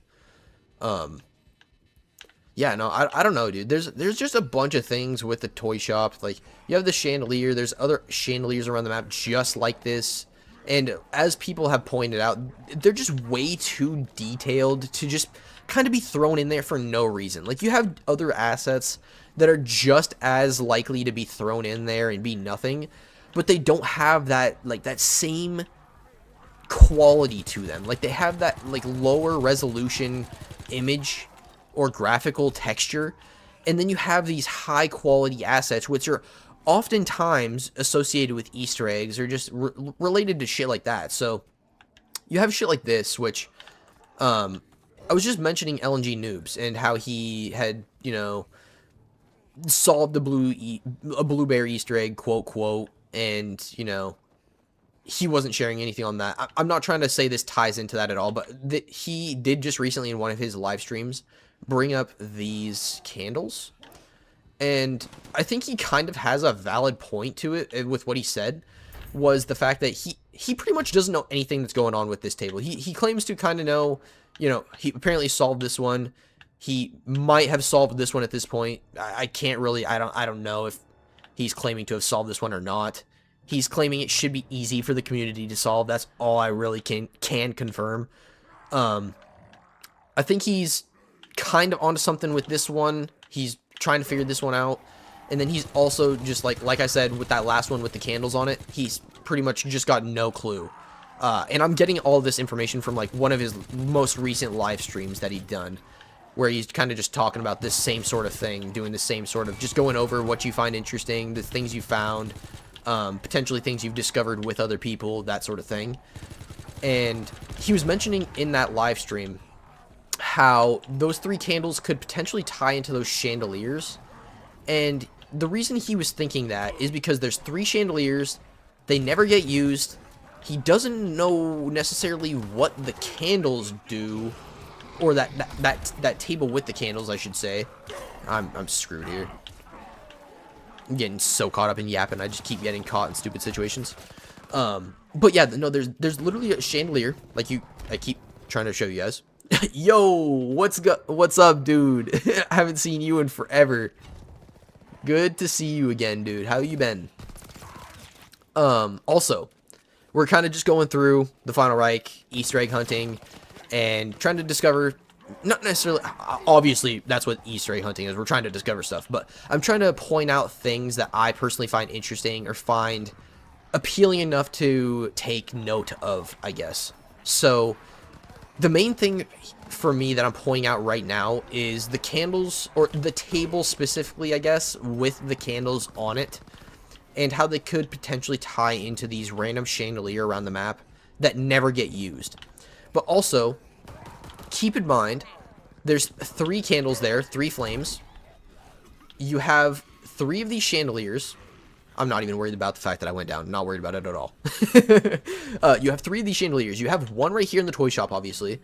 yeah, no, I don't know, dude. There's just a bunch of things with the toy shop. Like, you have the chandelier. There's other chandeliers around the map just like this. And as people have pointed out, they're just way too detailed to just kind of be thrown in there for no reason. Like, you have other assets that are just as likely to be thrown in there and be nothing, but they don't have that, like, that same quality to them. Like, they have that, like, lower resolution image or graphical texture, and then you have these high quality assets which are oftentimes associated with Easter eggs or just related to shit like that. So you have shit like this, which I was just mentioning LNG Noobs and how he had, you know, solved a blueberry Easter egg, quote quote, and, you know, he wasn't sharing anything on that. I'm not trying to say this ties into that at all, but he did just recently in one of his live streams bring up these candles, and I think he kind of has a valid point to it with what he said, was the fact that he pretty much doesn't know anything that's going on with this table. He claims to kind of know, you know, he apparently solved this one. He might have solved this one at this point. I can't really, I don't know if he's claiming to have solved this one or not. He's claiming it should be easy for the community to solve. That's all I really can confirm. I think he's kind of onto something with this one. He's trying to figure this one out. And then he's also just like I said, with that last one with the candles on it, he's pretty much just got no clue. And I'm getting all this information from like one of his most recent live streams that he'd done, where he's kind of just talking about this same sort of thing, doing the same sort of, just going over what you find interesting, the things you found, potentially things you've discovered with other people, that sort of thing. And he was mentioning in that live stream how those 3 candles could potentially tie into those chandeliers. And the reason he was thinking that is because there's 3 chandeliers, they never get used. He doesn't know necessarily what the candles do, or that table with the candles, I should say. I'm screwed here. I'm getting so caught up in yapping, I just keep getting caught in stupid situations. But yeah, no, there's literally a chandelier, like I keep trying to show you guys. Yo, what's up, dude? I haven't seen you in forever. Good to see you again, dude. How you been? Also, we're kind of just going through the Final Reich, Easter egg hunting, and trying to discover, not necessarily, obviously that's what Easter egg hunting is, we're trying to discover stuff, but I'm trying to point out things that I personally find interesting or find appealing enough to take note of, I guess. So the main thing for me that I'm pointing out right now is the candles, or the table specifically, I guess, with the candles on it, and how they could potentially tie into these random chandelier around the map that never get used. But also, keep in mind, there's 3 candles there, 3 flames. You have 3 of these chandeliers. I'm not even worried about the fact that I went down. Not worried about it at all. You have 3 of these chandeliers. You have one right here in the toy shop, obviously.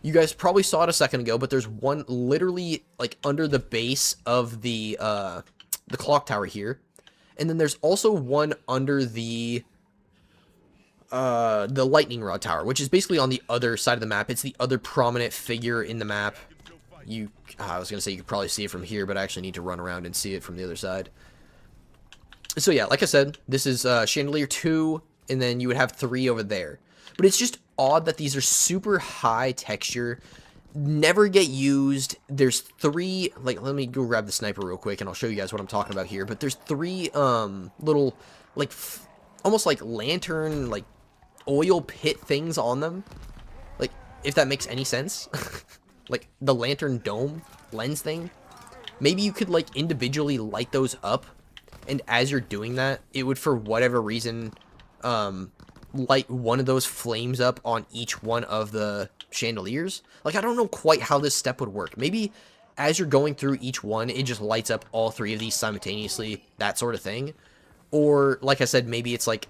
You guys probably saw it a second ago, but there's one literally like under the base of the clock tower here. And then there's also one under the lightning rod tower, which is basically on the other side of the map. It's the other prominent figure in the map. I was gonna say you could probably see it from here, but I actually need to run around and see it from the other side. So yeah, like I said, this is chandelier 2, and then you would have 3 over there. But it's just odd that these are super high texture, never get used. There's 3, like, let me go grab the sniper real quick and I'll show you guys what I'm talking about here. But there's 3 little, like, almost like lantern, like oil pit things on them. Like, if that makes any sense. Like the lantern dome lens thing. Maybe you could like individually light those up, and as you're doing that, it would, for whatever reason, light one of those flames up on each one of the chandeliers. Like, I don't know quite how this step would work. Maybe as you're going through each one, it just lights up all 3 of these simultaneously, that sort of thing. Or, like I said, maybe it's like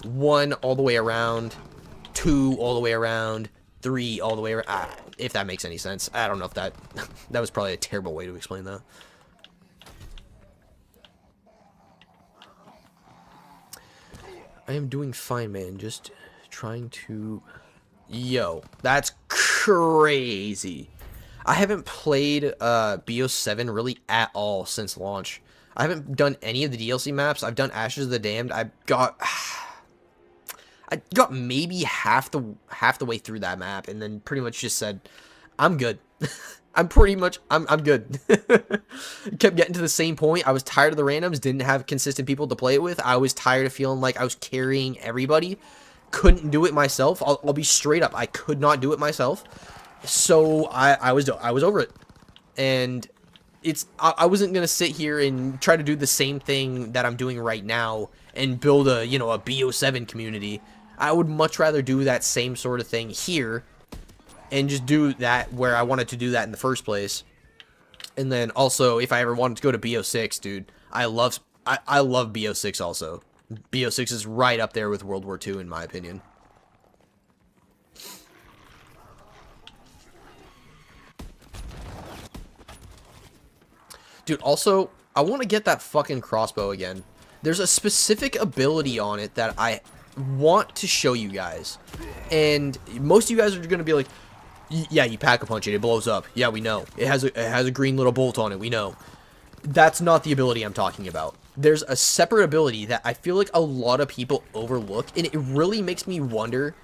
1 all the way around, 2 all the way around, 3 all the way around. If that makes any sense. I don't know if that... that was probably a terrible way to explain that. I am doing fine, man. Just trying to... Yo, that's crazy. I haven't played BO7 really at all since launch. I haven't done any of the DLC maps. I've done Ashes of the Damned. I got maybe half the way through that map, and then pretty much just said, I'm good. I'm good. Kept getting to the same point. I was tired of the randoms, didn't have consistent people to play it with. I was tired of feeling like I was carrying everybody. Couldn't do it myself. I'll be straight up. I could not do it myself. So I was over it. And I wasn't going to sit here and try to do the same thing that I'm doing right now and build a, you know, a BO7 community. I would much rather do that same sort of thing here and just do that where I wanted to do that in the first place. And then also, if I ever wanted to go to BO6, dude, I love BO6 also. BO6 is right up there with World War II in my opinion. Dude, also, I want to get that fucking crossbow again. There's a specific ability on it that I want to show you guys. And most of you guys are going to be like, yeah, you pack-a-punch it, it blows up. Yeah, we know. It has a green little bolt on it, we know. That's not the ability I'm talking about. There's a separate ability that I feel like a lot of people overlook, and it really makes me wonder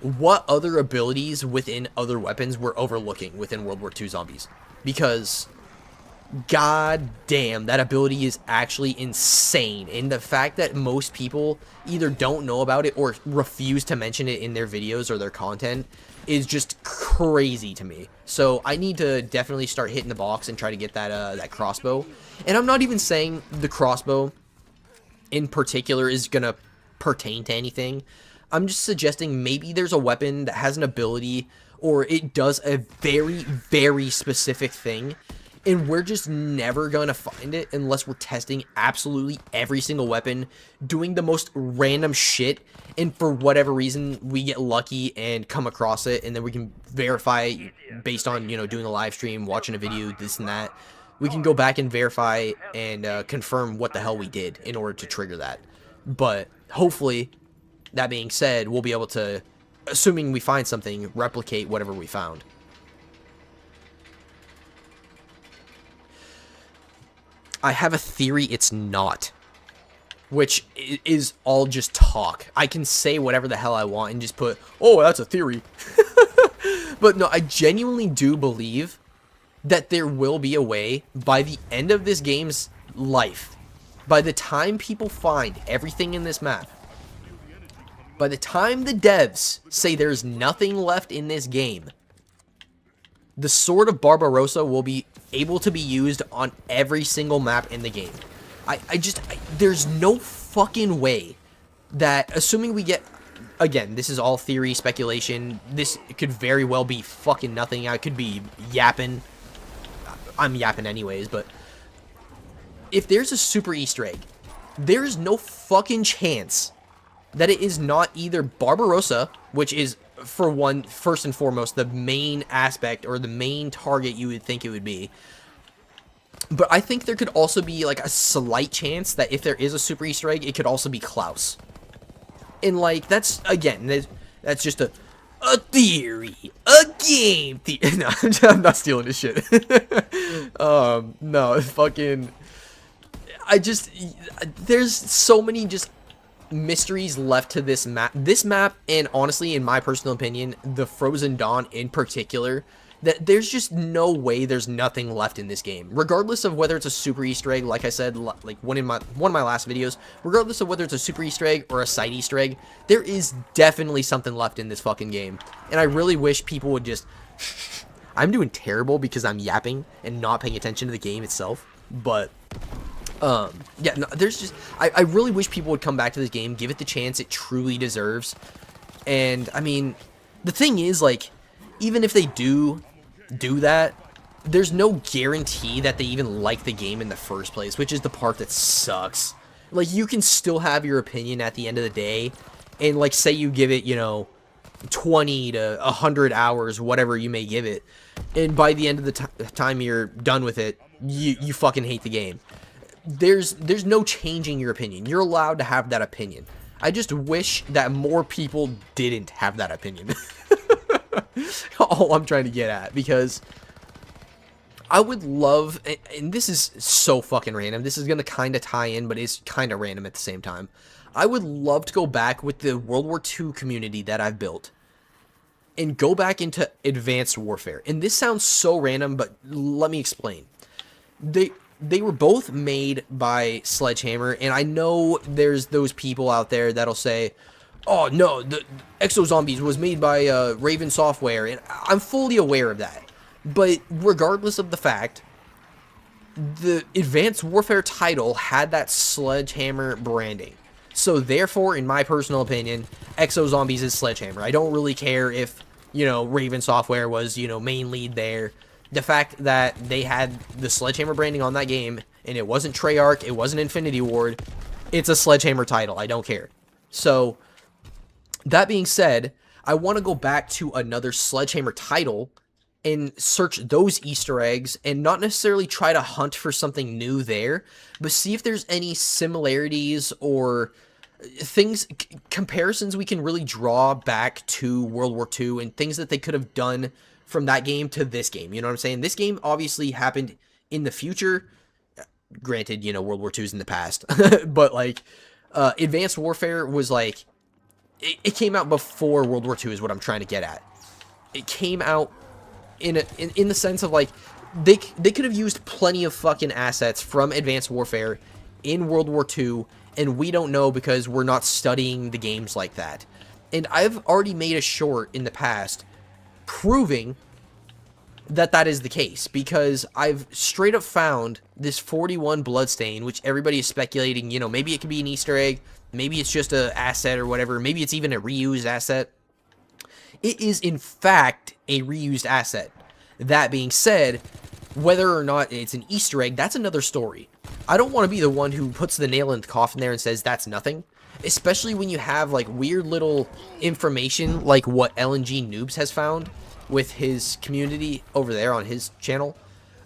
what other abilities within other weapons we're overlooking within World War II zombies. Because, god damn, that ability is actually insane. And the fact that most people either don't know about it or refuse to mention it in their videos or their content is just crazy to me. So I need to definitely start hitting the box and try to get that that crossbow. And I'm not even saying the crossbow in particular is gonna pertain to anything. I'm just suggesting maybe there's a weapon that has an ability or it does a very, very specific thing, and we're just never gonna find it unless we're testing absolutely every single weapon, doing the most random shit, and for whatever reason we get lucky and come across it, and then we can verify based on, you know, doing a live stream, watching a video, this and that. We can go back and verify and confirm what the hell we did in order to trigger that. But hopefully, that being said, we'll be able to, assuming we find something, replicate whatever we found. I have a theory it's not, which is all just talk. I can say whatever the hell I want and just put, oh, that's a theory. But no, I genuinely do believe that there will be a way by the end of this game's life, by the time people find everything in this map, by the time the devs say there's nothing left in this game, the Sword of Barbarossa will be able to be used on every single map in the game. There's no fucking way that, assuming we get, again, this is all theory, speculation, this could very well be fucking nothing, I could be yapping, I'm yapping anyways, but if there's a super Easter egg, there is no fucking chance that it is not either Barbarossa, which is, for one, first and foremost, the main aspect or the main target you would think it would be. But I think there could also be like a slight chance that if there is a super Easter egg, it could also be Klaus. And like, that's, again, that's just a theory, a game theory. No, I'm not stealing this shit. No, fucking, there's so many just mysteries left to this map, and honestly, in my personal opinion, the Frozen Dawn in particular, that there's just no way there's nothing left in this game, regardless of whether it's a super Easter egg, like I said, like one of my last videos, regardless of whether it's a super Easter egg or a side Easter egg, there is definitely something left in this fucking game, and I really wish people would just, I'm doing terrible because I'm yapping and not paying attention to the game itself, but yeah, no, there's just, I really wish people would come back to this game, give it the chance it truly deserves. And I mean, the thing is, like, even if they do that, there's no guarantee that they even like the game in the first place, which is the part that sucks. Like, you can still have your opinion at the end of the day, and like say you give it, 20 to 100 hours, whatever you may give it, and by the end of the time you're done with it, you fucking hate the game. There's no changing your opinion. You're allowed to have that opinion. I just wish that more people didn't have that opinion. All I'm trying to get at, because I would love, and this is so fucking random, this is going to kind of tie in, but it's kind of random at the same time. I would love to go back with the World War II community that I've built and go back into Advanced Warfare. And this sounds so random, but let me explain. They were both made by Sledgehammer, and I know there's those people out there that'll say, oh no, the Exo Zombies was made by Raven Software, and I'm fully aware of that. But regardless of the fact, the Advanced Warfare title had that Sledgehammer branding. So therefore, in my personal opinion, Exo Zombies is Sledgehammer. I don't really care if, Raven Software was, main lead there. The fact that they had the Sledgehammer branding on that game, and it wasn't Treyarch, it wasn't Infinity Ward, it's a Sledgehammer title. I don't care. So, that being said, I want to go back to another Sledgehammer title and search those Easter eggs and not necessarily try to hunt for something new there, but see if there's any similarities or things, comparisons we can really draw back to World War II and things that they could have done from that game to this game. You know what I'm saying? This game obviously happened in the future. Granted, World War II is in the past, but like, Advanced Warfare was like, it came out before World War II is what I'm trying to get at. It came out in the sense of like, they could have used plenty of fucking assets from Advanced Warfare in World War II, and we don't know because we're not studying the games like that. And I've already made a short in the past proving that that is the case, because I've straight up found this 41 bloodstain, which everybody is speculating, maybe it could be an Easter egg, maybe it's just an asset or whatever, maybe it's even a reused asset. It is, in fact, a reused asset. That being said, whether or not it's an Easter egg, that's another story. I don't want to be the one who puts the nail in the coffin there and says that's nothing. Especially when you have, like, weird little information like what LNG Noobs has found with his community over there on his channel.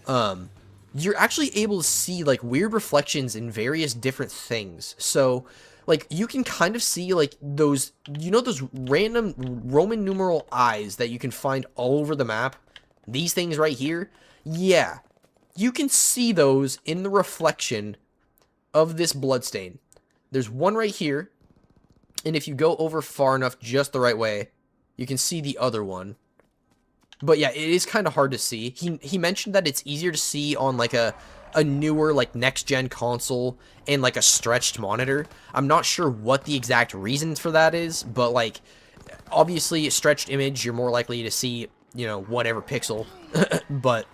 You're actually able to see, like, weird reflections in various different things. So, like, you can kind of see, like, those, those random Roman numeral eyes that you can find all over the map? These things right here? Yeah. You can see those in the reflection of this bloodstain. There's one right here, and if you go over far enough just the right way, you can see the other one. But yeah, it is kind of hard to see. He mentioned that it's easier to see on, like, a newer, like, next-gen console and, like, a stretched monitor. I'm not sure what the exact reason for that is, but, like, obviously a stretched image, you're more likely to see, whatever pixel. But,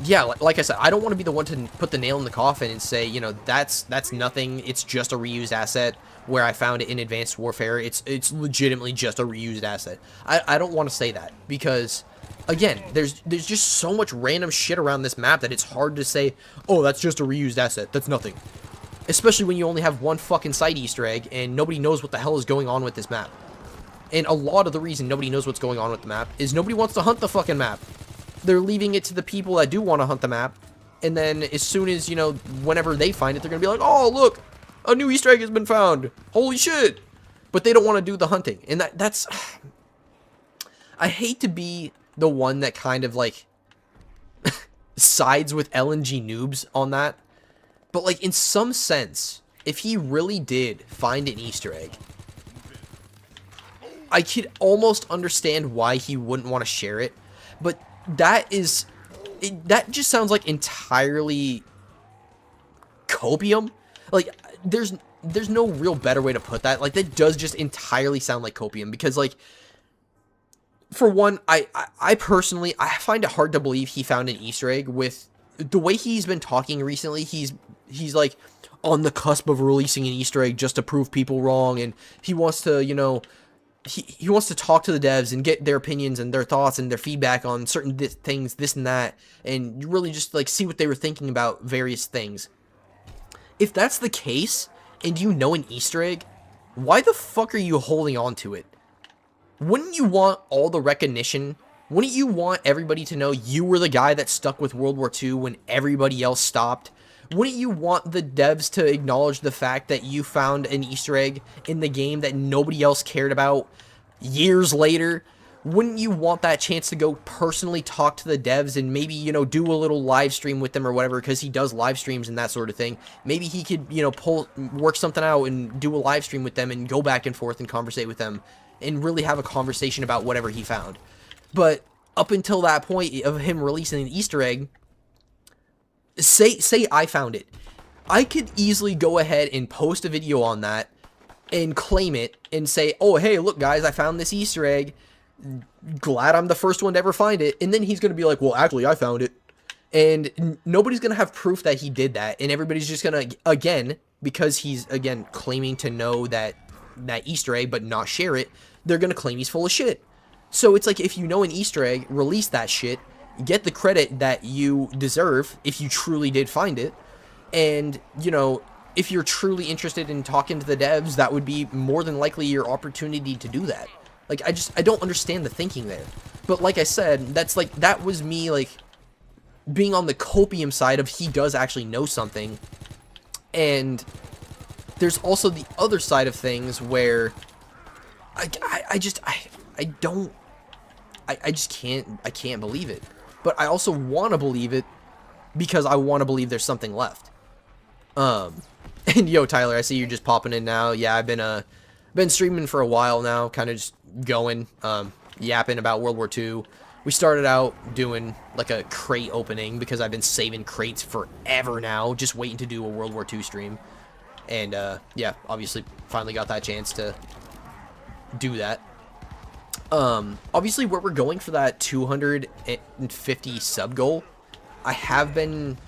yeah, like I said, I don't want to be the one to put the nail in the coffin and say, that's nothing, it's just a reused asset, where I found it in Advanced Warfare, it's legitimately just a reused asset. I don't want to say that, because again, there's just so much random shit around this map that it's hard to say, oh, that's just a reused asset, that's nothing. Especially when you only have one fucking side Easter egg, and nobody knows what the hell is going on with this map. And a lot of the reason nobody knows what's going on with the map is nobody wants to hunt the fucking map. They're leaving it to the people that do want to hunt the map, and then as soon as, whenever they find it, they're gonna be like, oh, look, a new Easter egg has been found, holy shit. But they don't want to do the hunting, and that's, I hate to be the one that kind of, like, sides with LNG Noobs on that, but, like, in some sense, if he really did find an Easter egg, I could almost understand why he wouldn't want to share it, but that just sounds like entirely copium. Like, there's no real better way to put that. Like, that does just entirely sound like copium, because, like, for one, I personally, I find it hard to believe he found an Easter egg with the way he's been talking recently. He's like on the cusp of releasing an Easter egg just to prove people wrong, and he wants to, he wants to talk to the devs and get their opinions and their thoughts and their feedback on certain things, this and that, and really just, like, see what they were thinking about various things. If that's the case, and you know an Easter egg, why the fuck are you holding on to it? Wouldn't you want all the recognition? Wouldn't you want everybody to know you were the guy that stuck with World War II when everybody else stopped? Wouldn't you want the devs to acknowledge the fact that you found an Easter egg in the game that nobody else cared about years later? Wouldn't you want that chance to go personally talk to the devs and maybe, you know, do a little live stream with them or whatever, because he does live streams and that sort of thing. Maybe he could, you know, work something out and do a live stream with them and go back and forth and conversate with them and really have a conversation about whatever he found. But up until that point of him releasing an Easter egg, say I found it. I could easily go ahead and post a video on that and claim it and say, oh, hey, look, guys, I found this Easter egg. Glad I'm the first one to ever find it. And then he's going to be like, well, actually, I found it. And nobody's going to have proof that he did that. And everybody's just going to, again, because he's, again, claiming to know that Easter egg but not share it, they're going to claim he's full of shit. So it's like, if you know an Easter egg, release that shit, get the credit that you deserve if you truly did find it. And, you know, if you're truly interested in talking to the devs, that would be more than likely your opportunity to do that. Like, I don't understand the thinking there. But like I said, that was me, like, being on the copium side of he does actually know something. And there's also the other side of things where I just can't believe it. But I also want to believe it because I want to believe there's something left. And yo, Tyler, I see you're just popping in now. Yeah, I've been streaming for a while now, kind of just going, yapping about World War II. We started out doing like a crate opening because I've been saving crates forever now, just waiting to do a World War II stream. And yeah, obviously finally got that chance to do that. Obviously where we're going for that 250 sub goal, I have been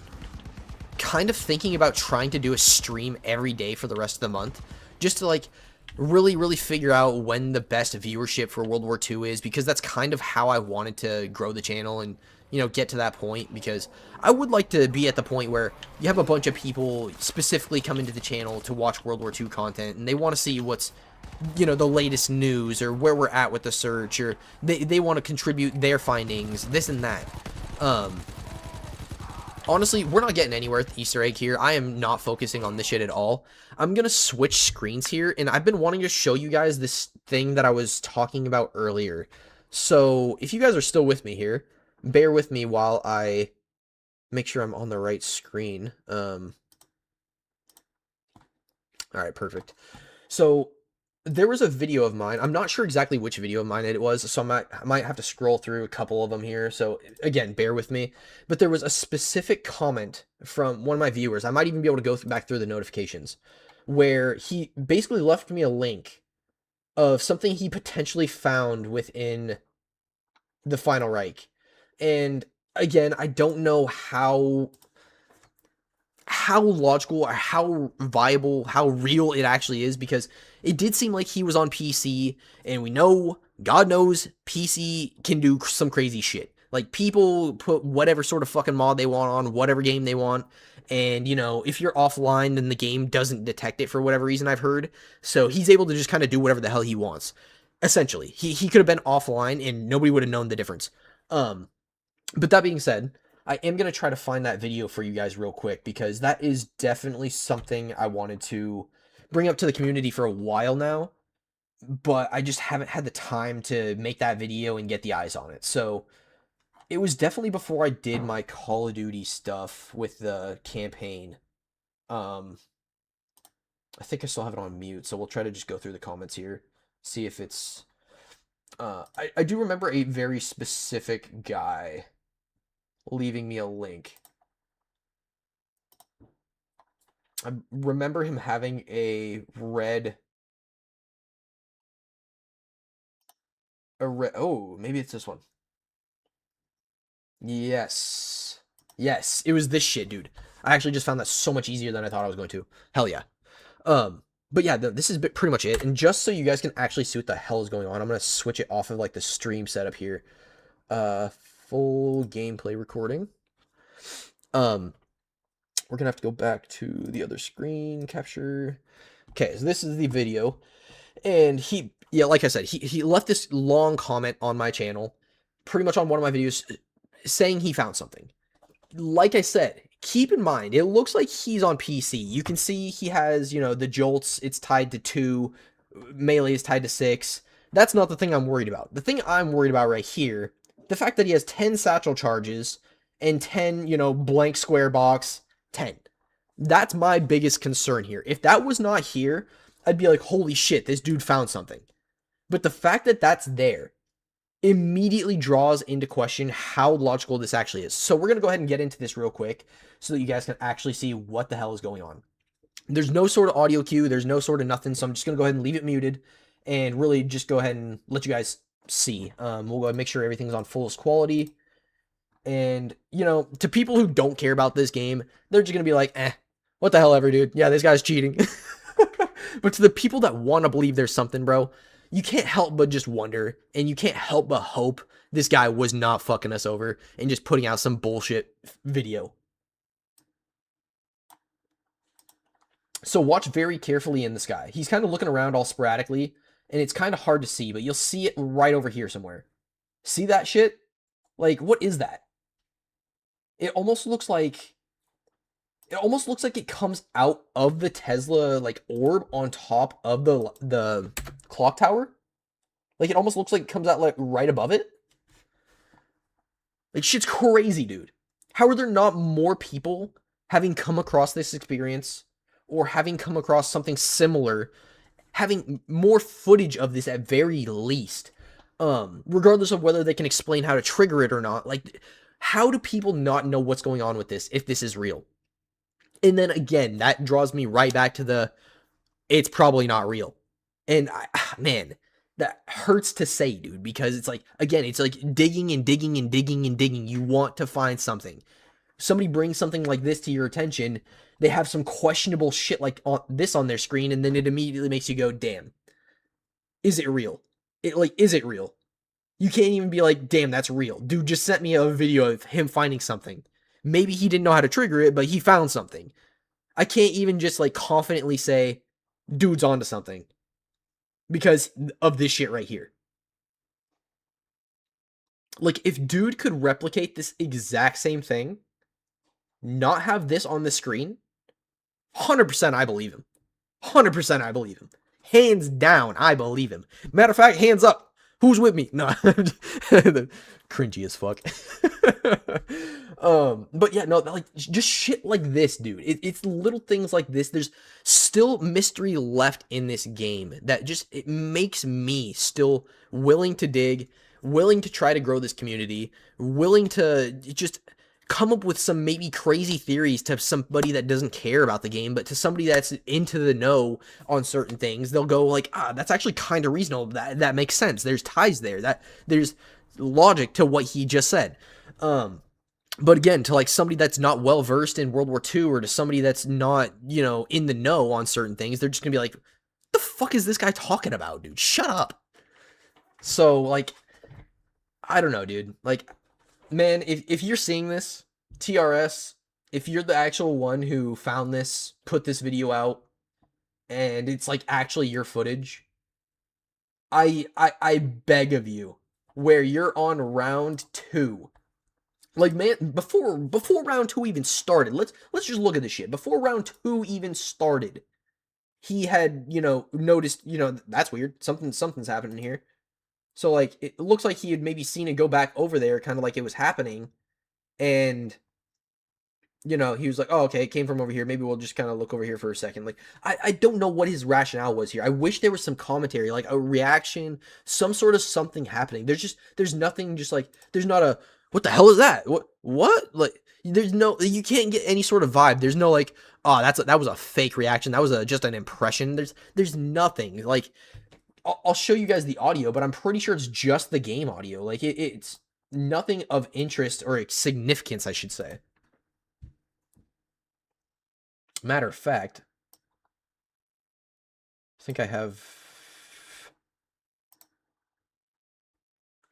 kind of thinking about trying to do a stream every day for the rest of the month, just to like really figure out when the best viewership for World War II is, because that's kind of how I wanted to grow the channel and, you know, get to that point, because I would like to be at the point where you have a bunch of people specifically come into the channel to watch World War II content, and they want to see what's, you know, the latest news, or where we're at with the search, or they want to contribute their findings, this and that. Honestly, we're not getting anywhere with the Easter egg here. I am not focusing on this shit at all. I'm going to switch screens here, and I've been wanting to show you guys this thing that I was talking about earlier. So, if you guys are still with me here, bear with me while I make sure I'm on the right screen. Alright, perfect. So, there was a video of mine. I'm not sure exactly which video of mine it was, so I might have to scroll through a couple of them here. So again, bear with me. But there was a specific comment from one of my viewers. I might even be able to go back through the notifications, where he basically left me a link of something he potentially found within the Final Reich. And again, I don't know how logical or how viable, how real it actually is, because it did seem like he was on PC, and we know, God knows, PC can do some crazy shit. Like, people put whatever sort of fucking mod they want on whatever game they want, and, you know, if you're offline, then the game doesn't detect it for whatever reason, I've heard. So he's able to just kind of do whatever the hell he wants. Essentially, he could have been offline, and nobody would have known the difference. But that being said, I am going to try to find that video for you guys real quick, because that is definitely something I wanted to bring up to the community for a while now, but I just haven't had the time to make that video and get the eyes on it. So it was definitely before I did my Call of Duty stuff with the campaign. I think I still have it on mute, so we'll try to just go through the comments here, see if it's... I do remember a very specific guy leaving me a link. I remember him having a red... Oh, maybe it's this one. Yes. Yes, it was this shit, dude. I actually just found that so much easier than I thought I was going to. Hell yeah. But yeah, this is pretty much it. And just so you guys can actually see what the hell is going on, I'm going to switch it off of, like, the stream setup here. Full gameplay recording. We're gonna have to go back to the other screen capture. Okay, so this is the video. And yeah, like I said, he left this long comment on my channel, pretty much on one of my videos, saying he found something. Like I said, keep in mind, it looks like he's on PC. You can see he has, the jolts, it's tied to 2, melee is tied to 6. That's not the thing I'm worried about. The thing I'm worried about right here, the fact that he has 10 satchel charges and 10, blank square box, 10. That's my biggest concern here. If that was not here, I'd be like, holy shit, this dude found something. But the fact that that's there immediately draws into question how logical this actually is. So we're going to go ahead and get into this real quick so that you guys can actually see what the hell is going on. There's no sort of audio cue. There's no sort of nothing. So I'm just going to go ahead and leave it muted and really just go ahead and let you guys see. We'll go ahead and make sure everything's on fullest quality. And, to people who don't care about this game, they're just going to be like, what the hell ever, dude. Yeah, this guy's cheating. But to the people that want to believe there's something, bro, you can't help but just wonder, and you can't help but hope this guy was not fucking us over and just putting out some bullshit video. So watch very carefully in the sky. He's kind of looking around all sporadically, and it's kind of hard to see, but you'll see it right over here somewhere. See that shit? Like, what is that? It almost looks like it comes out of the Tesla like orb on top of the clock tower. Like it almost looks like it comes out like right above it. Like shit's crazy, dude. How are there not more people having come across this experience or having come across something similar, having more footage of this at very least? Regardless of whether they can explain how to trigger it or not. Like, how do people not know what's going on with this if this is real? And then again, that draws me right back to it's probably not real. And man, that hurts to say, dude, because it's like, again, it's like digging and digging and digging and digging. You want to find something. Somebody brings something like this to your attention. They have some questionable shit like this on their screen, and then it immediately makes you go, damn, is it real? Is it real? You can't even be like, damn, that's real. Dude just sent me a video of him finding something. Maybe he didn't know how to trigger it, but he found something. I can't even just like confidently say, dude's onto something. Because of this shit right here. Like, if dude could replicate this exact same thing, not have this on the screen, 100% I believe him. 100% I believe him. Hands down, I believe him. Matter of fact, hands up. Who's with me? No, cringy as fuck. But yeah, no, like just shit like this, dude. It's little things like this. There's still mystery left in this game that it makes me still willing to dig, willing to try to grow this community, willing to just come up with some maybe crazy theories to somebody that doesn't care about the game, but to somebody that's into the know on certain things, they'll go like, that's actually kind of reasonable. That makes sense. There's ties there. There's logic to what he just said. But again, to like somebody that's not well versed in World War II, or to somebody that's not, in the know on certain things, they're just gonna be like, what the fuck is this guy talking about, dude? Shut up. So like, I don't know, dude. Like, man, if you're seeing this, TRS, if you're the actual one who found this, put this video out, and it's like actually your footage, I beg of you, where you're on round 2. Like, man, before round 2 even started, let's just look at this shit. Before round 2 even started, he had, noticed, that's weird. Something's happening here. So like it looks like he had maybe seen it go back over there, kind of like it was happening, and he was like, oh, okay, it came from over here. Maybe we'll just kind of look over here for a second. Like, I don't know what his rationale was here. I wish there was some commentary, like a reaction, some sort of something happening. There's nothing, just like, there's not a, what the hell is that? What? Like, you can't get any sort of vibe. There's no like, oh, that was a fake reaction. That was just an impression. There's nothing. Like, I'll show you guys the audio, but I'm pretty sure it's just the game audio. Like, it's nothing of interest or significance, I should say. Matter of fact, I think I have...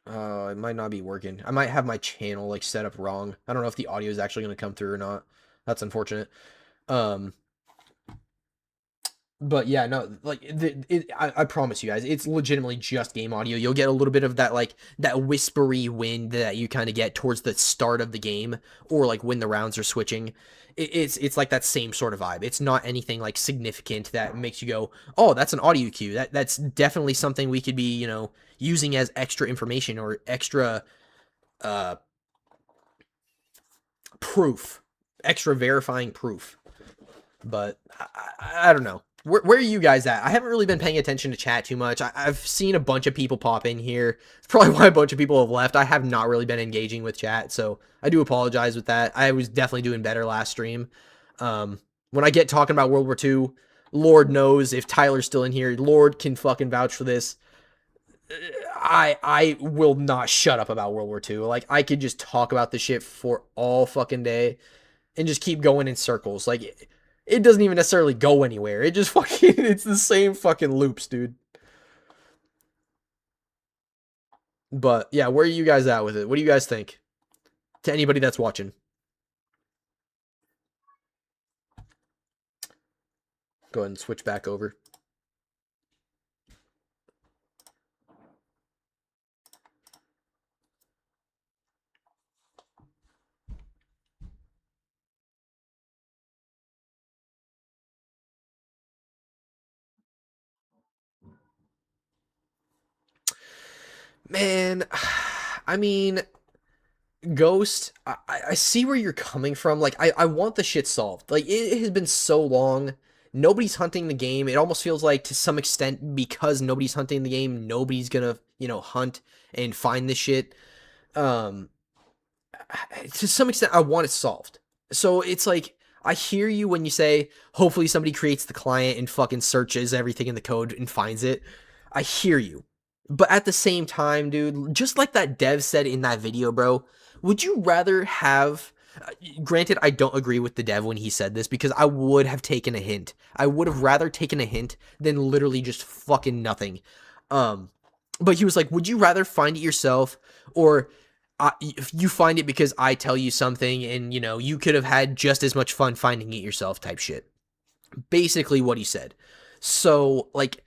it might not be working. I might have my channel, like, set up wrong. I don't know if the audio is actually going to come through or not. That's unfortunate. Um, but yeah, no, like I promise you guys, it's legitimately just game audio. You'll get a little bit of that like that whispery wind that you kind of get towards the start of the game, or like when the rounds are switching. It's like that same sort of vibe. It's not anything like significant that makes you go, oh, that's an audio cue. That's definitely something we could be using as extra information or extra uh proof, extra verifying proof. But I don't know. Where are you guys at? I haven't really been paying attention to chat too much. I've seen a bunch of people pop in here. It's probably why a bunch of people have left. I have not really been engaging with chat, so I do apologize with that. I was definitely doing better last stream. When I get talking about World War II, Lord knows if Tyler's still in here. Lord can fucking vouch for this. I will not shut up about World War II. Like, I could just talk about this shit for all fucking day and just keep going in circles. Like, it doesn't even necessarily go anywhere. It just fucking, it's the same fucking loops, dude. But yeah, where are you guys at with it? What do you guys think? To anybody that's watching, go ahead and switch back over. Man, I mean, Ghost, I see where you're coming from. Like, I want the shit solved. Like, it has been so long. Nobody's hunting the game. It almost feels like, to some extent, because nobody's hunting the game, nobody's gonna, hunt and find this shit. Um, to some extent, I want it solved. So it's like, I hear you when you say, hopefully somebody creates the client and fucking searches everything in the code and finds it. I hear you. But at the same time, dude, just like that dev said in that video, bro, would you rather have. Granted, I don't agree with the dev when he said this because I would have taken a hint. I would have rather taken a hint than literally just fucking nothing. Um, but he was like, would you rather find it yourself or if you find it because I tell you something and, you could have had just as much fun finding it yourself type shit. Basically what he said. So, like,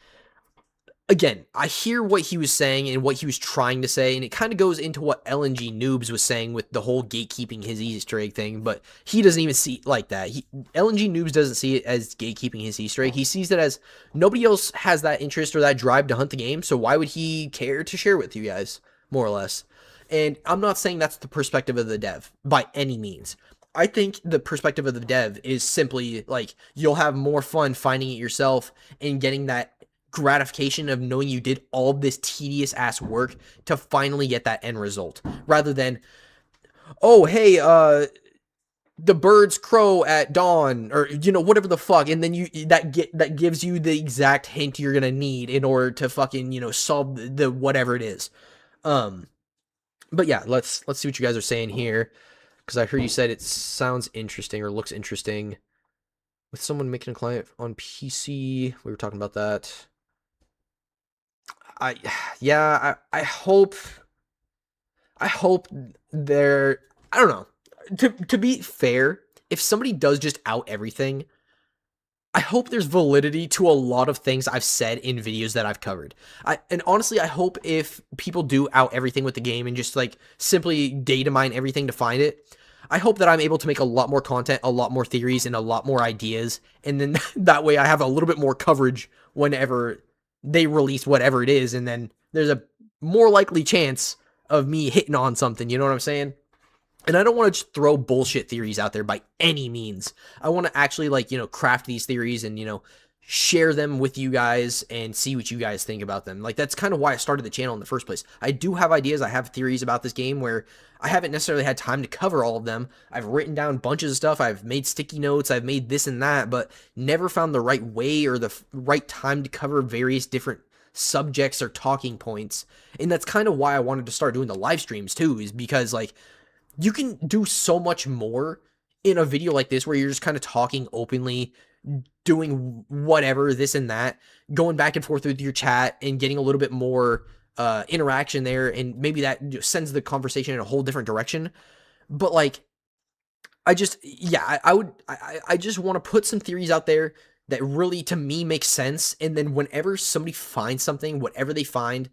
again, I hear what he was saying and what he was trying to say, and it kind of goes into what LNG Noobs was saying with the whole gatekeeping his Easter egg thing, but he doesn't even see it like that. LNG Noobs doesn't see it as gatekeeping his Easter egg. He sees it as nobody else has that interest or that drive to hunt the game, so why would he care to share with you guys, more or less? And I'm not saying that's the perspective of the dev, by any means. I think the perspective of the dev is simply, like, you'll have more fun finding it yourself and getting that gratification of knowing you did all this tedious ass work to finally get that end result, rather than, oh hey, the birds crow at dawn, or whatever the fuck, and then that gives you the exact hint you're gonna need in order to fucking solve the whatever it is. But yeah, let's see what you guys are saying here, because I heard you said it sounds interesting or looks interesting with someone making a client on PC. We were talking about that. I yeah, I hope they're, I don't know. To be fair, if somebody does just out everything, I hope there's validity to a lot of things I've said in videos that I've covered. And honestly, I hope if people do out everything with the game and just like simply data mine everything to find it, I hope that I'm able to make a lot more content, a lot more theories, and a lot more ideas. And then that way I have a little bit more coverage whenever they release whatever it is. And then there's a more likely chance of me hitting on something. You know what I'm saying? And I don't want to just throw bullshit theories out there by any means. I want to actually, like, craft these theories and, share them with you guys and see what you guys think about them. Like, that's kind of why I started the channel in the first place. I do have ideas. I have theories about this game where I haven't necessarily had time to cover all of them. I've written down bunches of stuff. I've made sticky notes. I've made this and that, but never found the right way or the right time to cover various different subjects or talking points. And that's kind of why I wanted to start doing the live streams too, is because, like, you can do so much more in a video like this where you're just kind of talking openly, doing whatever, this and that, going back and forth with your chat and getting a little bit more interaction there, and maybe that sends the conversation in a whole different direction. But, like, I just, yeah, I just want to put some theories out there that really, to me, make sense. And then whenever somebody finds something, whatever they find,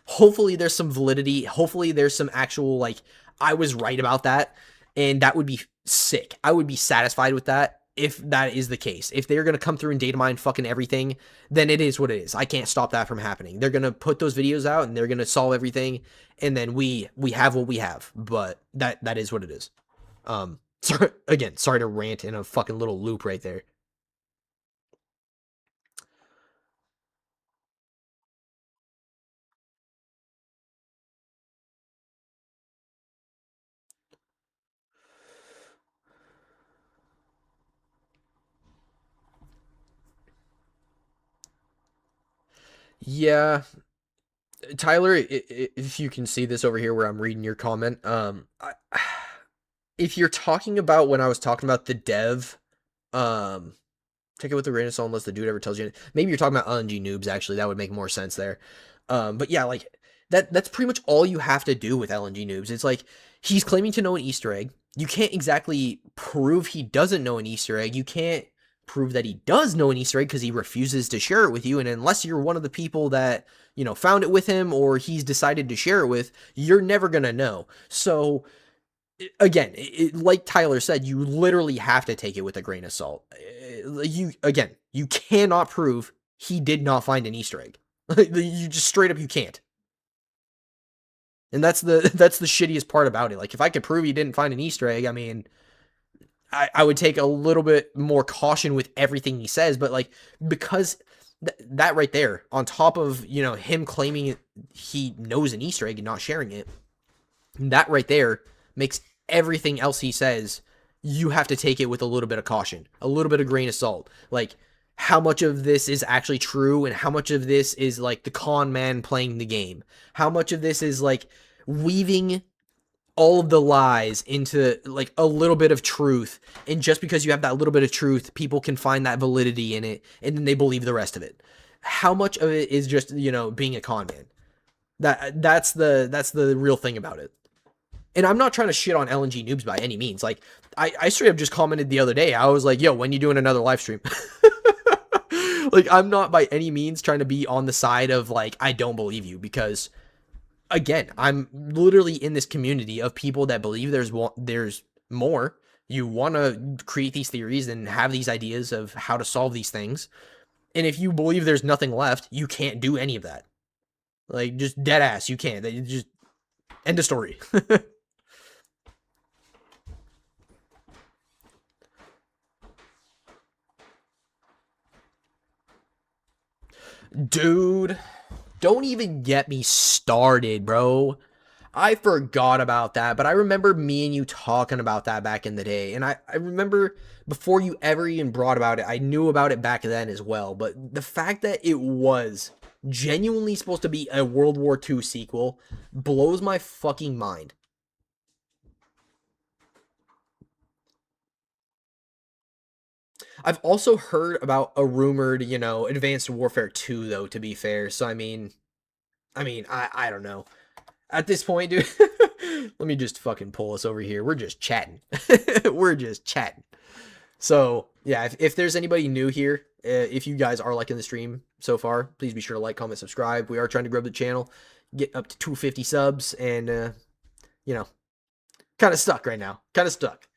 hopefully there's some validity. Hopefully there's some actual, like, I was right about that. And that would be sick. I would be satisfied with that if that is the case. If they're going to come through and data mine fucking everything, then it is what it is. I can't stop that from happening. They're going to put those videos out and they're going to solve everything. And then we have what we have. But that is what it is. Sorry, again, sorry to rant in a fucking little loop right there. Yeah, Tyler, if you can see this over here where I'm reading your comment, if you're talking about when I was talking about the dev, um, take it with a grain of salt unless the dude ever tells you. Maybe you're talking about LNG noobs. Actually, that would make more sense there. But yeah, like that's pretty much all you have to do with LNG noobs. It's like he's claiming to know an Easter egg. You can't exactly prove he doesn't know an Easter egg. You can't prove that he does know an Easter egg because he refuses to share it with you. And unless you're one of the people that found it with him or he's decided to share it with, you're never gonna know. So again, like Tyler said, you literally have to take it with a grain of salt. You cannot prove he did not find an Easter egg. You just straight up you can't. And that's the shittiest part about it. Like if I could prove he didn't find an Easter egg, I mean, I would take a little bit more caution with everything he says, but like because that right there, on top of him claiming he knows an Easter egg and not sharing it, that right there makes everything else he says, you have to take it with a little bit of caution, a little bit of grain of salt. Like how much of this is actually true and how much of this is like the con man playing the game. How much of this is like weaving all of the lies into like a little bit of truth, and just because you have that little bit of truth, people can find that validity in it and then they believe the rest of it. How much of it is just being a con man? That's the real thing about it. And I'm not trying to shit on LNG noobs by any means. Like, I straight up just commented the other day. I was like, yo, when you doing another live stream? Like, I'm not by any means trying to be on the side of, like, I don't believe you. Because, again, I'm literally in this community of people that believe there's more. You want to create these theories and have these ideas of how to solve these things. And if you believe there's nothing left, you can't do any of that. Like, just dead ass, you can't. Just end of story. Dude, don't even get me started, bro. I forgot about that, but I remember me and you talking about that back in the day. And I remember before you ever even brought about it, I knew about it back then as well. But the fact that it was genuinely supposed to be a World War II sequel blows my fucking mind. I've also heard about a rumored, Advanced Warfare 2 though, to be fair. So I don't know. At this point, dude, let me just fucking pull us over here. We're just chatting. We're just chatting. So, yeah, if there's anybody new here, if you guys are liking the stream so far, please be sure to like, comment, subscribe. We are trying to grow the channel, get up to 250 subs, and, you know, kind of stuck right now. Kind of stuck.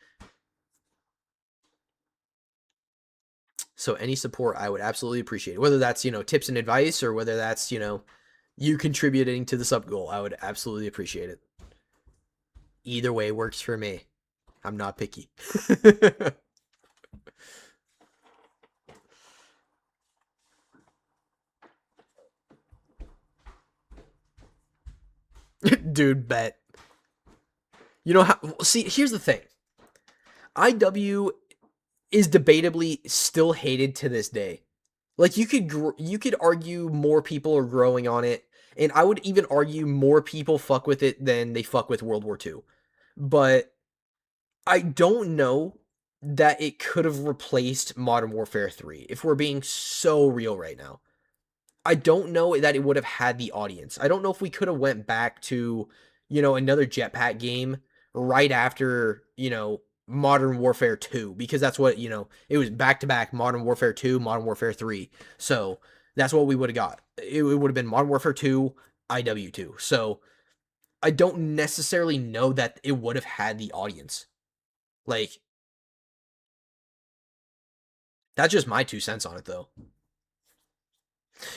So any support I would absolutely appreciate. Whether that's, tips and advice or whether that's, you contributing to the sub goal, I would absolutely appreciate it. Either way works for me. I'm not picky. Dude, bet. You know how, see, here's the thing. IW is debatably still hated to this day. Like you could argue more people are growing on it, and I would even argue more people fuck with it than they fuck with World War II. But I don't know that it could have replaced Modern Warfare 3 if we're being so real right now. I don't know that it would have had the audience. I don't know if we could have went back to, another jetpack game right after, Modern Warfare 2 because that's what, it was back to back Modern Warfare 2, Modern Warfare 3. So that's what we would have got. It would have been Modern Warfare 2, IW2. So I don't necessarily know that it would have had the audience. Like, that's just my 2 cents on it, though.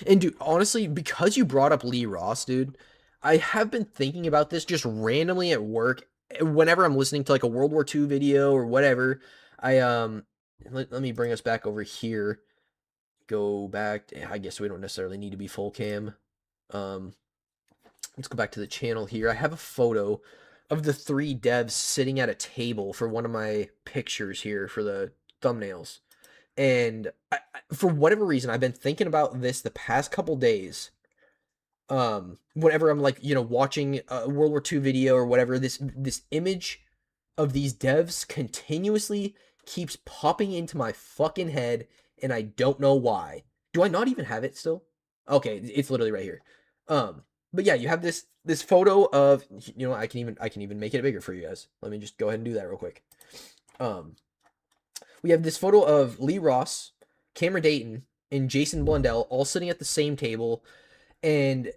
And dude, honestly, because you brought up Lee Ross, dude, I have been thinking about this just randomly at work. Whenever I'm listening to like a World War II video or whatever, I let me bring us back over here. Go back. I guess we don't necessarily need to be full cam. Um, let's go back to the channel here. I have a photo of the 3 devs sitting at a table for one of my pictures here for the thumbnails. And for whatever reason, I've been thinking about this the past couple days. Whenever I'm like, watching a World War II video or whatever, this image of these devs continuously keeps popping into my fucking head, and I don't know why. Do I not even have it still? Okay, it's literally right here. But yeah, you have this photo of, I can even make it bigger for you guys. Let me just go ahead and do that real quick. We have this photo of Lee Ross, Cameron Dayton, and Jason Blundell all sitting at the same table, and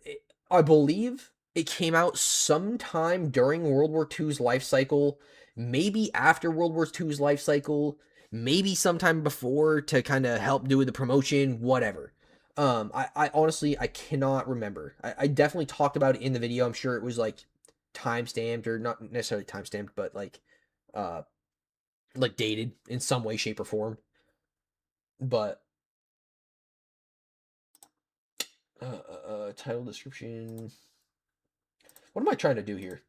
I believe it came out sometime during World War II's life cycle, maybe after World War II's life cycle, maybe sometime before to kind of help do with the promotion, whatever. I honestly, I cannot remember. I definitely talked about it in the video. I'm sure it was like time stamped, or not necessarily time stamped, but like dated in some way, shape, or form. But title, description. What am I trying to do here?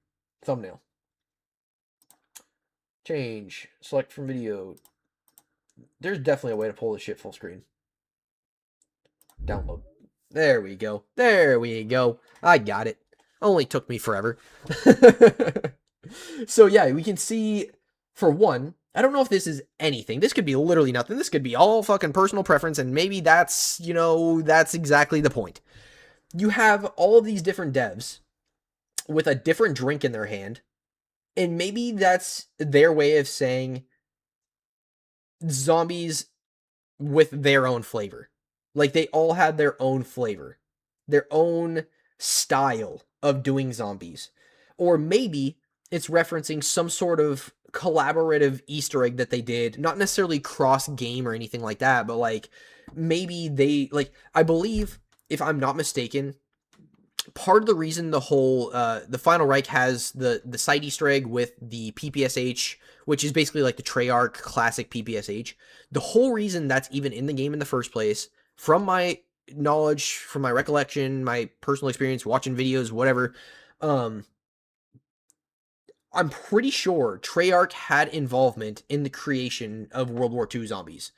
Thumbnail. Change. Select from video. There's definitely a way to pull this shit full screen. Download. There we go. There we go. I got it. Only took me forever. So yeah, we can see, for one, I don't know if this is anything. This could be literally nothing. This could be all fucking personal preference, and maybe that's, that's exactly the point. You have all of these different devs with a different drink in their hand, and maybe that's their way of saying zombies with their own flavor. Like, they all had their own flavor, their own style of doing zombies. Or maybe it's referencing some sort of collaborative Easter egg that they did, not necessarily cross game or anything like that, but like maybe they, like, I believe, if I'm not mistaken, part of the reason the Final Reich has the side Easter egg with the PPSH, which is basically like the Treyarch classic PPSH, the whole reason that's even in the game in the first place, from my knowledge, from my recollection, my personal experience, watching videos, whatever, I'm pretty sure Treyarch had involvement in the creation of World War II zombies.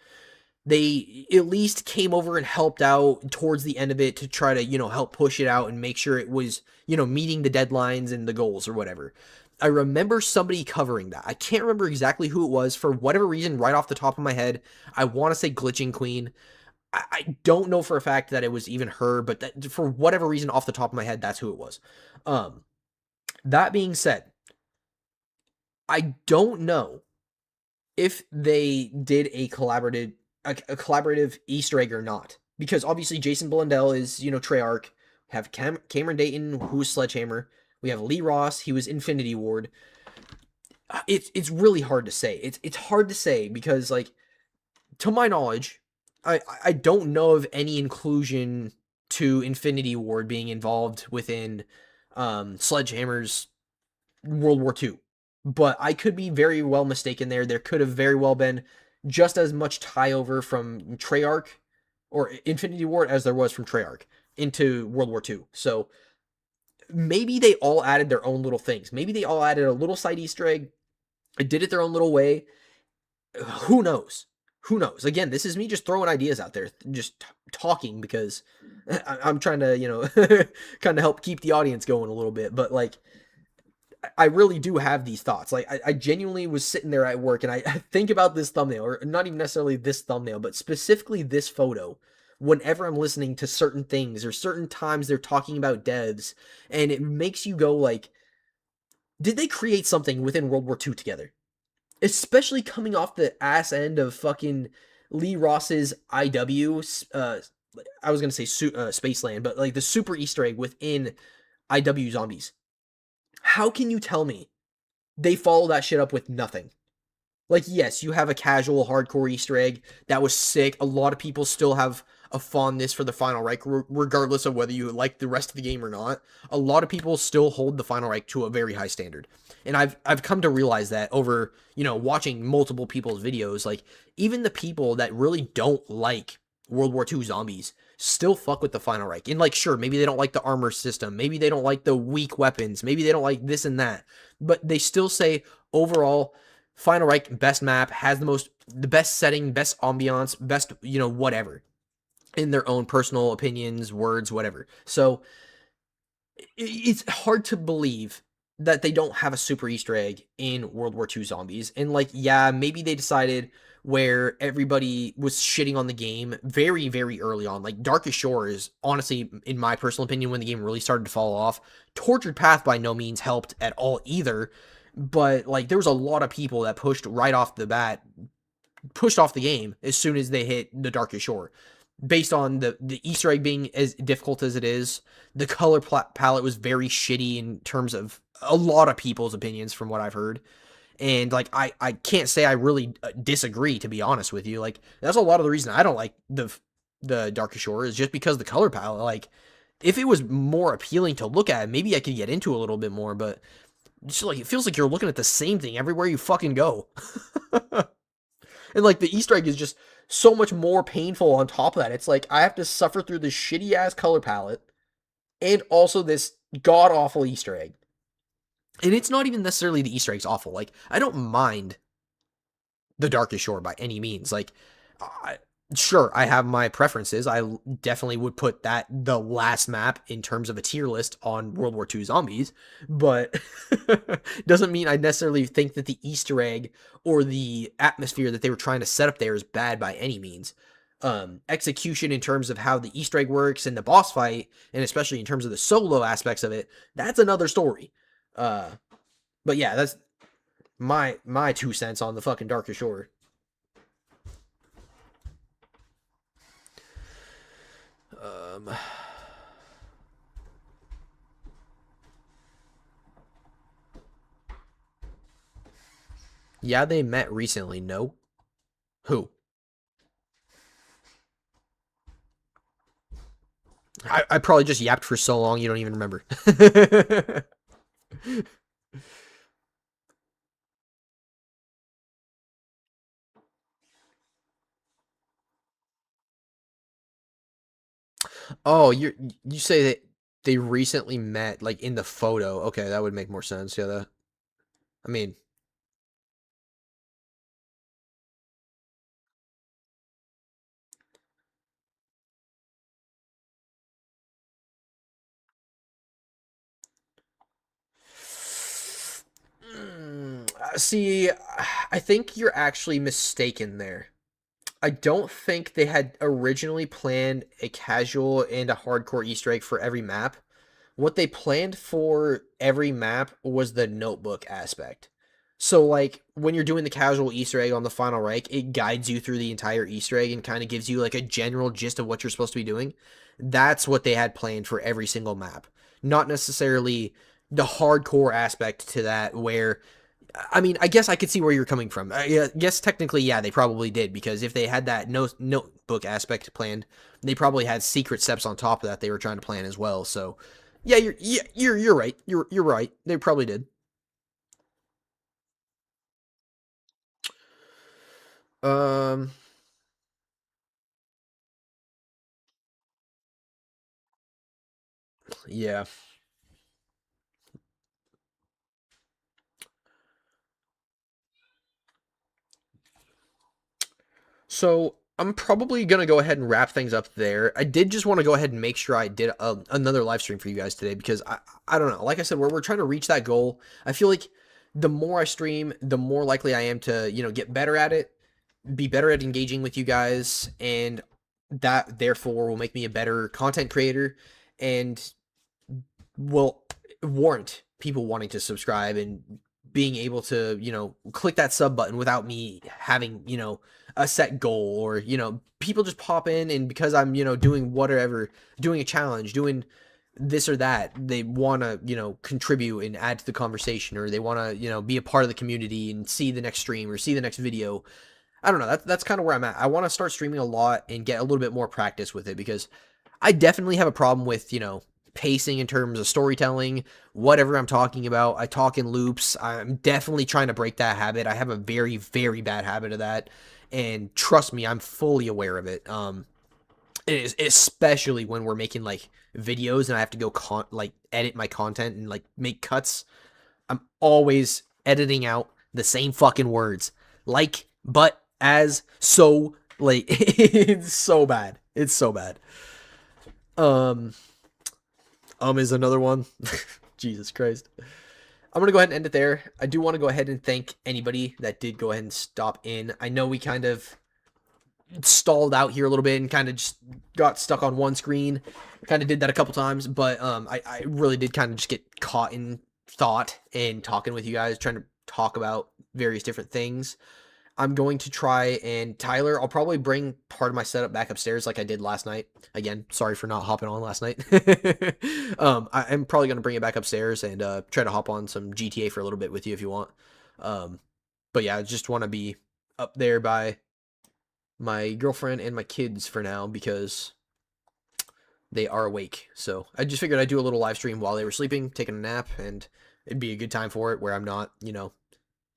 They at least came over and helped out towards the end of it to try to, help push it out and make sure it was, meeting the deadlines and the goals or whatever. I remember somebody covering that. I can't remember exactly who it was. For whatever reason, right off the top of my head, I want to say Glitching Queen. I don't know for a fact that it was even her, but that, for whatever reason, off the top of my head, that's who it was. That being said, I don't know if they did a collaborative Easter egg or not, because obviously Jason Blundell is, Treyarch. We have Cameron Dayton, who's Sledgehammer. We have Lee Ross, he was Infinity Ward. It's really hard to say. It's hard to say because, like, to my knowledge, I don't know of any inclusion to Infinity Ward being involved within Sledgehammer's World War II. But I could be very well mistaken there. There could have very well been just as much tie over from Treyarch or Infinity Ward as there was from Treyarch into World War II. So maybe they all added their own little things. Maybe they all added a little side Easter egg, did it their own little way. Who knows? Who knows? Again, this is me just throwing ideas out there, just talking because I'm trying to, kind of help keep the audience going a little bit. But, like, I really do have these thoughts. Like, I genuinely was sitting there at work and I think about this thumbnail, or not even necessarily this thumbnail, but specifically this photo, whenever I'm listening to certain things or certain times they're talking about devs, and it makes you go like, did they create something within World War II together? especially coming off the ass end of fucking Lee Ross's IW. I was gonna say Spaceland, but like the super Easter egg within IW Zombies. How can you tell me they follow that shit up with nothing? Like, yes, you have a casual hardcore Easter egg that was sick. A lot of people still have a fondness for the Final Reich, regardless of whether you like the rest of the game or not. A lot of people still hold the Final Reich to a very high standard, and I've come to realize that over watching multiple people's videos. Like, even the people that really don't like World War II zombies still fuck with the Final Reich. And like, sure, maybe they don't like the armor system, maybe they don't like the weak weapons, maybe they don't like this and that, but they still say overall Final Reich, best map, has the best setting, best ambiance, best, whatever, in their own personal opinions, words, whatever. So it's hard to believe that they don't have a super Easter egg in World War II Zombies. And like, yeah, maybe they decided where everybody was shitting on the game very, very early on. Like Darkest Shore is honestly, in my personal opinion, when the game really started to fall off. Tortured Path by no means helped at all either. But like there was a lot of people that pushed right off the bat, pushed off the game as soon as they hit the Darkest Shore, based on the Easter egg being as difficult as it is. The color palette was very shitty in terms of a lot of people's opinions, from what I've heard. And like I can't say I really disagree, to be honest with you. Like that's a lot of the reason I don't like the Darkest Shore is just because the color palette. Like if it was more appealing to look at, maybe I could get into a little bit more. But just like it feels like you're looking at the same thing everywhere you fucking go. And like the Easter egg is just so much more painful on top of that. It's like I have to suffer through this shitty ass color palette and also this god awful Easter egg. And it's not even necessarily the Easter egg's awful. Like I don't mind the Darkest Shore by any means. Like, I, sure, I have my preferences. I definitely would put that the last map in terms of a tier list on World War II Zombies, but doesn't mean I necessarily think that the Easter egg or the atmosphere that they were trying to set up there is bad by any means. Execution in terms of how the Easter egg works and the boss fight, and especially in terms of the solo aspects of it, that's another story. Uh, but yeah, that's my 2 cents on the fucking Darkest Shore. Um, yeah, they met recently. No, who? I probably just yapped for so long you don't even remember. Oh, you say that they recently met, like in the photo. Okay, that would make more sense. Yeah, I mean, see, I think you're actually mistaken there. I don't think they had originally planned a casual and a hardcore Easter egg for every map. What they planned for every map was the notebook aspect. So, like, when you're doing the casual Easter egg on the final rank, it guides you through the entire Easter egg and kind of gives you, like, a general gist of what you're supposed to be doing. That's what they had planned for every single map. Not necessarily the hardcore aspect to that, where I mean, I guess I could see where you're coming from. I guess technically, yeah, they probably did, because if they had that notebook aspect planned, they probably had secret steps on top of that they were trying to plan as well. So, yeah, you're right. You're right. They probably did. Um, yeah. So I'm probably gonna go ahead and wrap things up there. I did just want to go ahead and make sure I did another live stream for you guys today, because I don't know. Like I said, we're trying to reach that goal. I feel like the more I stream, the more likely I am to get better at it, be better at engaging with you guys, and that therefore will make me a better content creator and will warrant people wanting to subscribe and being able to, click that sub button without me having, a set goal, or, people just pop in, and because I'm, doing whatever, doing a challenge, doing this or that, they want to, contribute and add to the conversation, or they want to, be a part of the community and see the next stream or see the next video. I don't know. That's kind of where I'm at. I want to start streaming a lot and get a little bit more practice with it, because I definitely have a problem with, pacing in terms of storytelling, whatever I'm talking about. I talk in loops. I'm definitely trying to break that habit. I have a very, very bad habit of that. And trust me, I'm fully aware of it. It is, especially when we're making like videos and I have to go edit my content and like make cuts. I'm always editing out the same fucking words. Like, but, as, so, like, it's so bad. It's so bad. Is another one. Jesus Christ. I'm going to go ahead and end it there. I do want to go ahead and thank anybody that did go ahead and stop in. I know we kind of stalled out here a little bit and kind of just got stuck on one screen. Kind of did that a couple times, but I really did kind of just get caught in thought and talking with you guys, trying to talk about various different things. I'm going to try, and Tyler, I'll probably bring part of my setup back upstairs like I did last night. Again, sorry for not hopping on last night. I'm probably going to bring it back upstairs and try to hop on some GTA for a little bit with you if you want. But yeah, I just want to be up there by my girlfriend and my kids for now, because they are awake. So I just figured I'd do a little live stream while they were sleeping, taking a nap, and it'd be a good time for it where I'm not,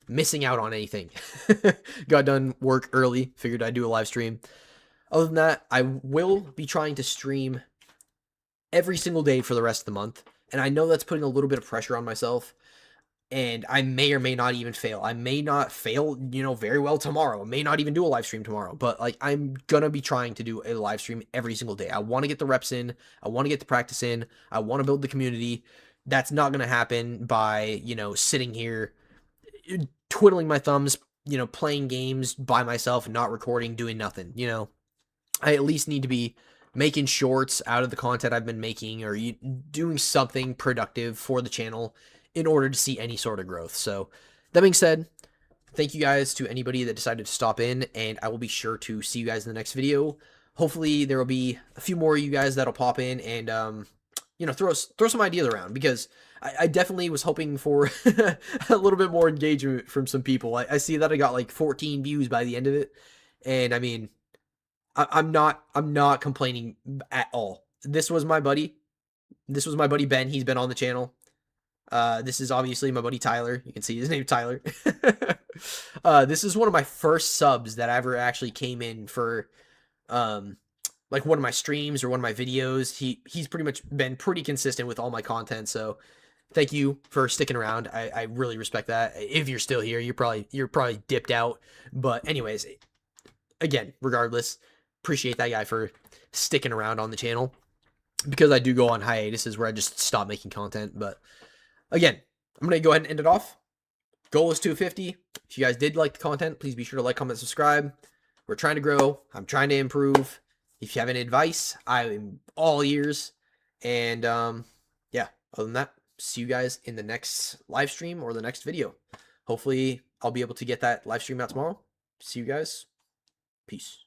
missing out on anything. Got done work early, figured I'd do a live stream. Other than that, I will be trying to stream every single day for the rest of the month, and I know that's putting a little bit of pressure on myself, and I may or may not even fail. I may not fail, very well tomorrow. I may not even do a live stream tomorrow, but like, I'm gonna be trying to do a live stream every single day. I want to get the reps in. I want to get the practice in. I want to build the community. That's not gonna happen by, sitting here twiddling my thumbs, playing games by myself, not recording, doing nothing. I at least need to be making shorts out of the content I've been making, or doing something productive for the channel in order to see any sort of growth. So that being said, thank you guys to anybody that decided to stop in, and I will be sure to see you guys in the next video. Hopefully there will be a few more of you guys that'll pop in and, throw some ideas around, because I definitely was hoping for a little bit more engagement from some people. I see that I got like 14 views by the end of it, and I mean, I'm not complaining at all. This was my buddy. This was my buddy Ben. He's been on the channel. This is obviously my buddy Tyler. You can see his name, Tyler. This is one of my first subs that ever actually came in for, like one of my streams or one of my videos. He's pretty much been pretty consistent with all my content. So thank you for sticking around. I really respect that. If you're still here, you're probably dipped out. But anyways, again, regardless, appreciate that guy for sticking around on the channel, because I do go on hiatuses where I just stop making content. But again, I'm going to go ahead and end it off. Goal is 250. If you guys did like the content, please be sure to like, comment, subscribe. We're trying to grow. I'm trying to improve. If you have any advice, I'm all ears. And yeah, other than that, see you guys in the next live stream or the next video. Hopefully I'll be able to get that live stream out tomorrow. See you guys. Peace.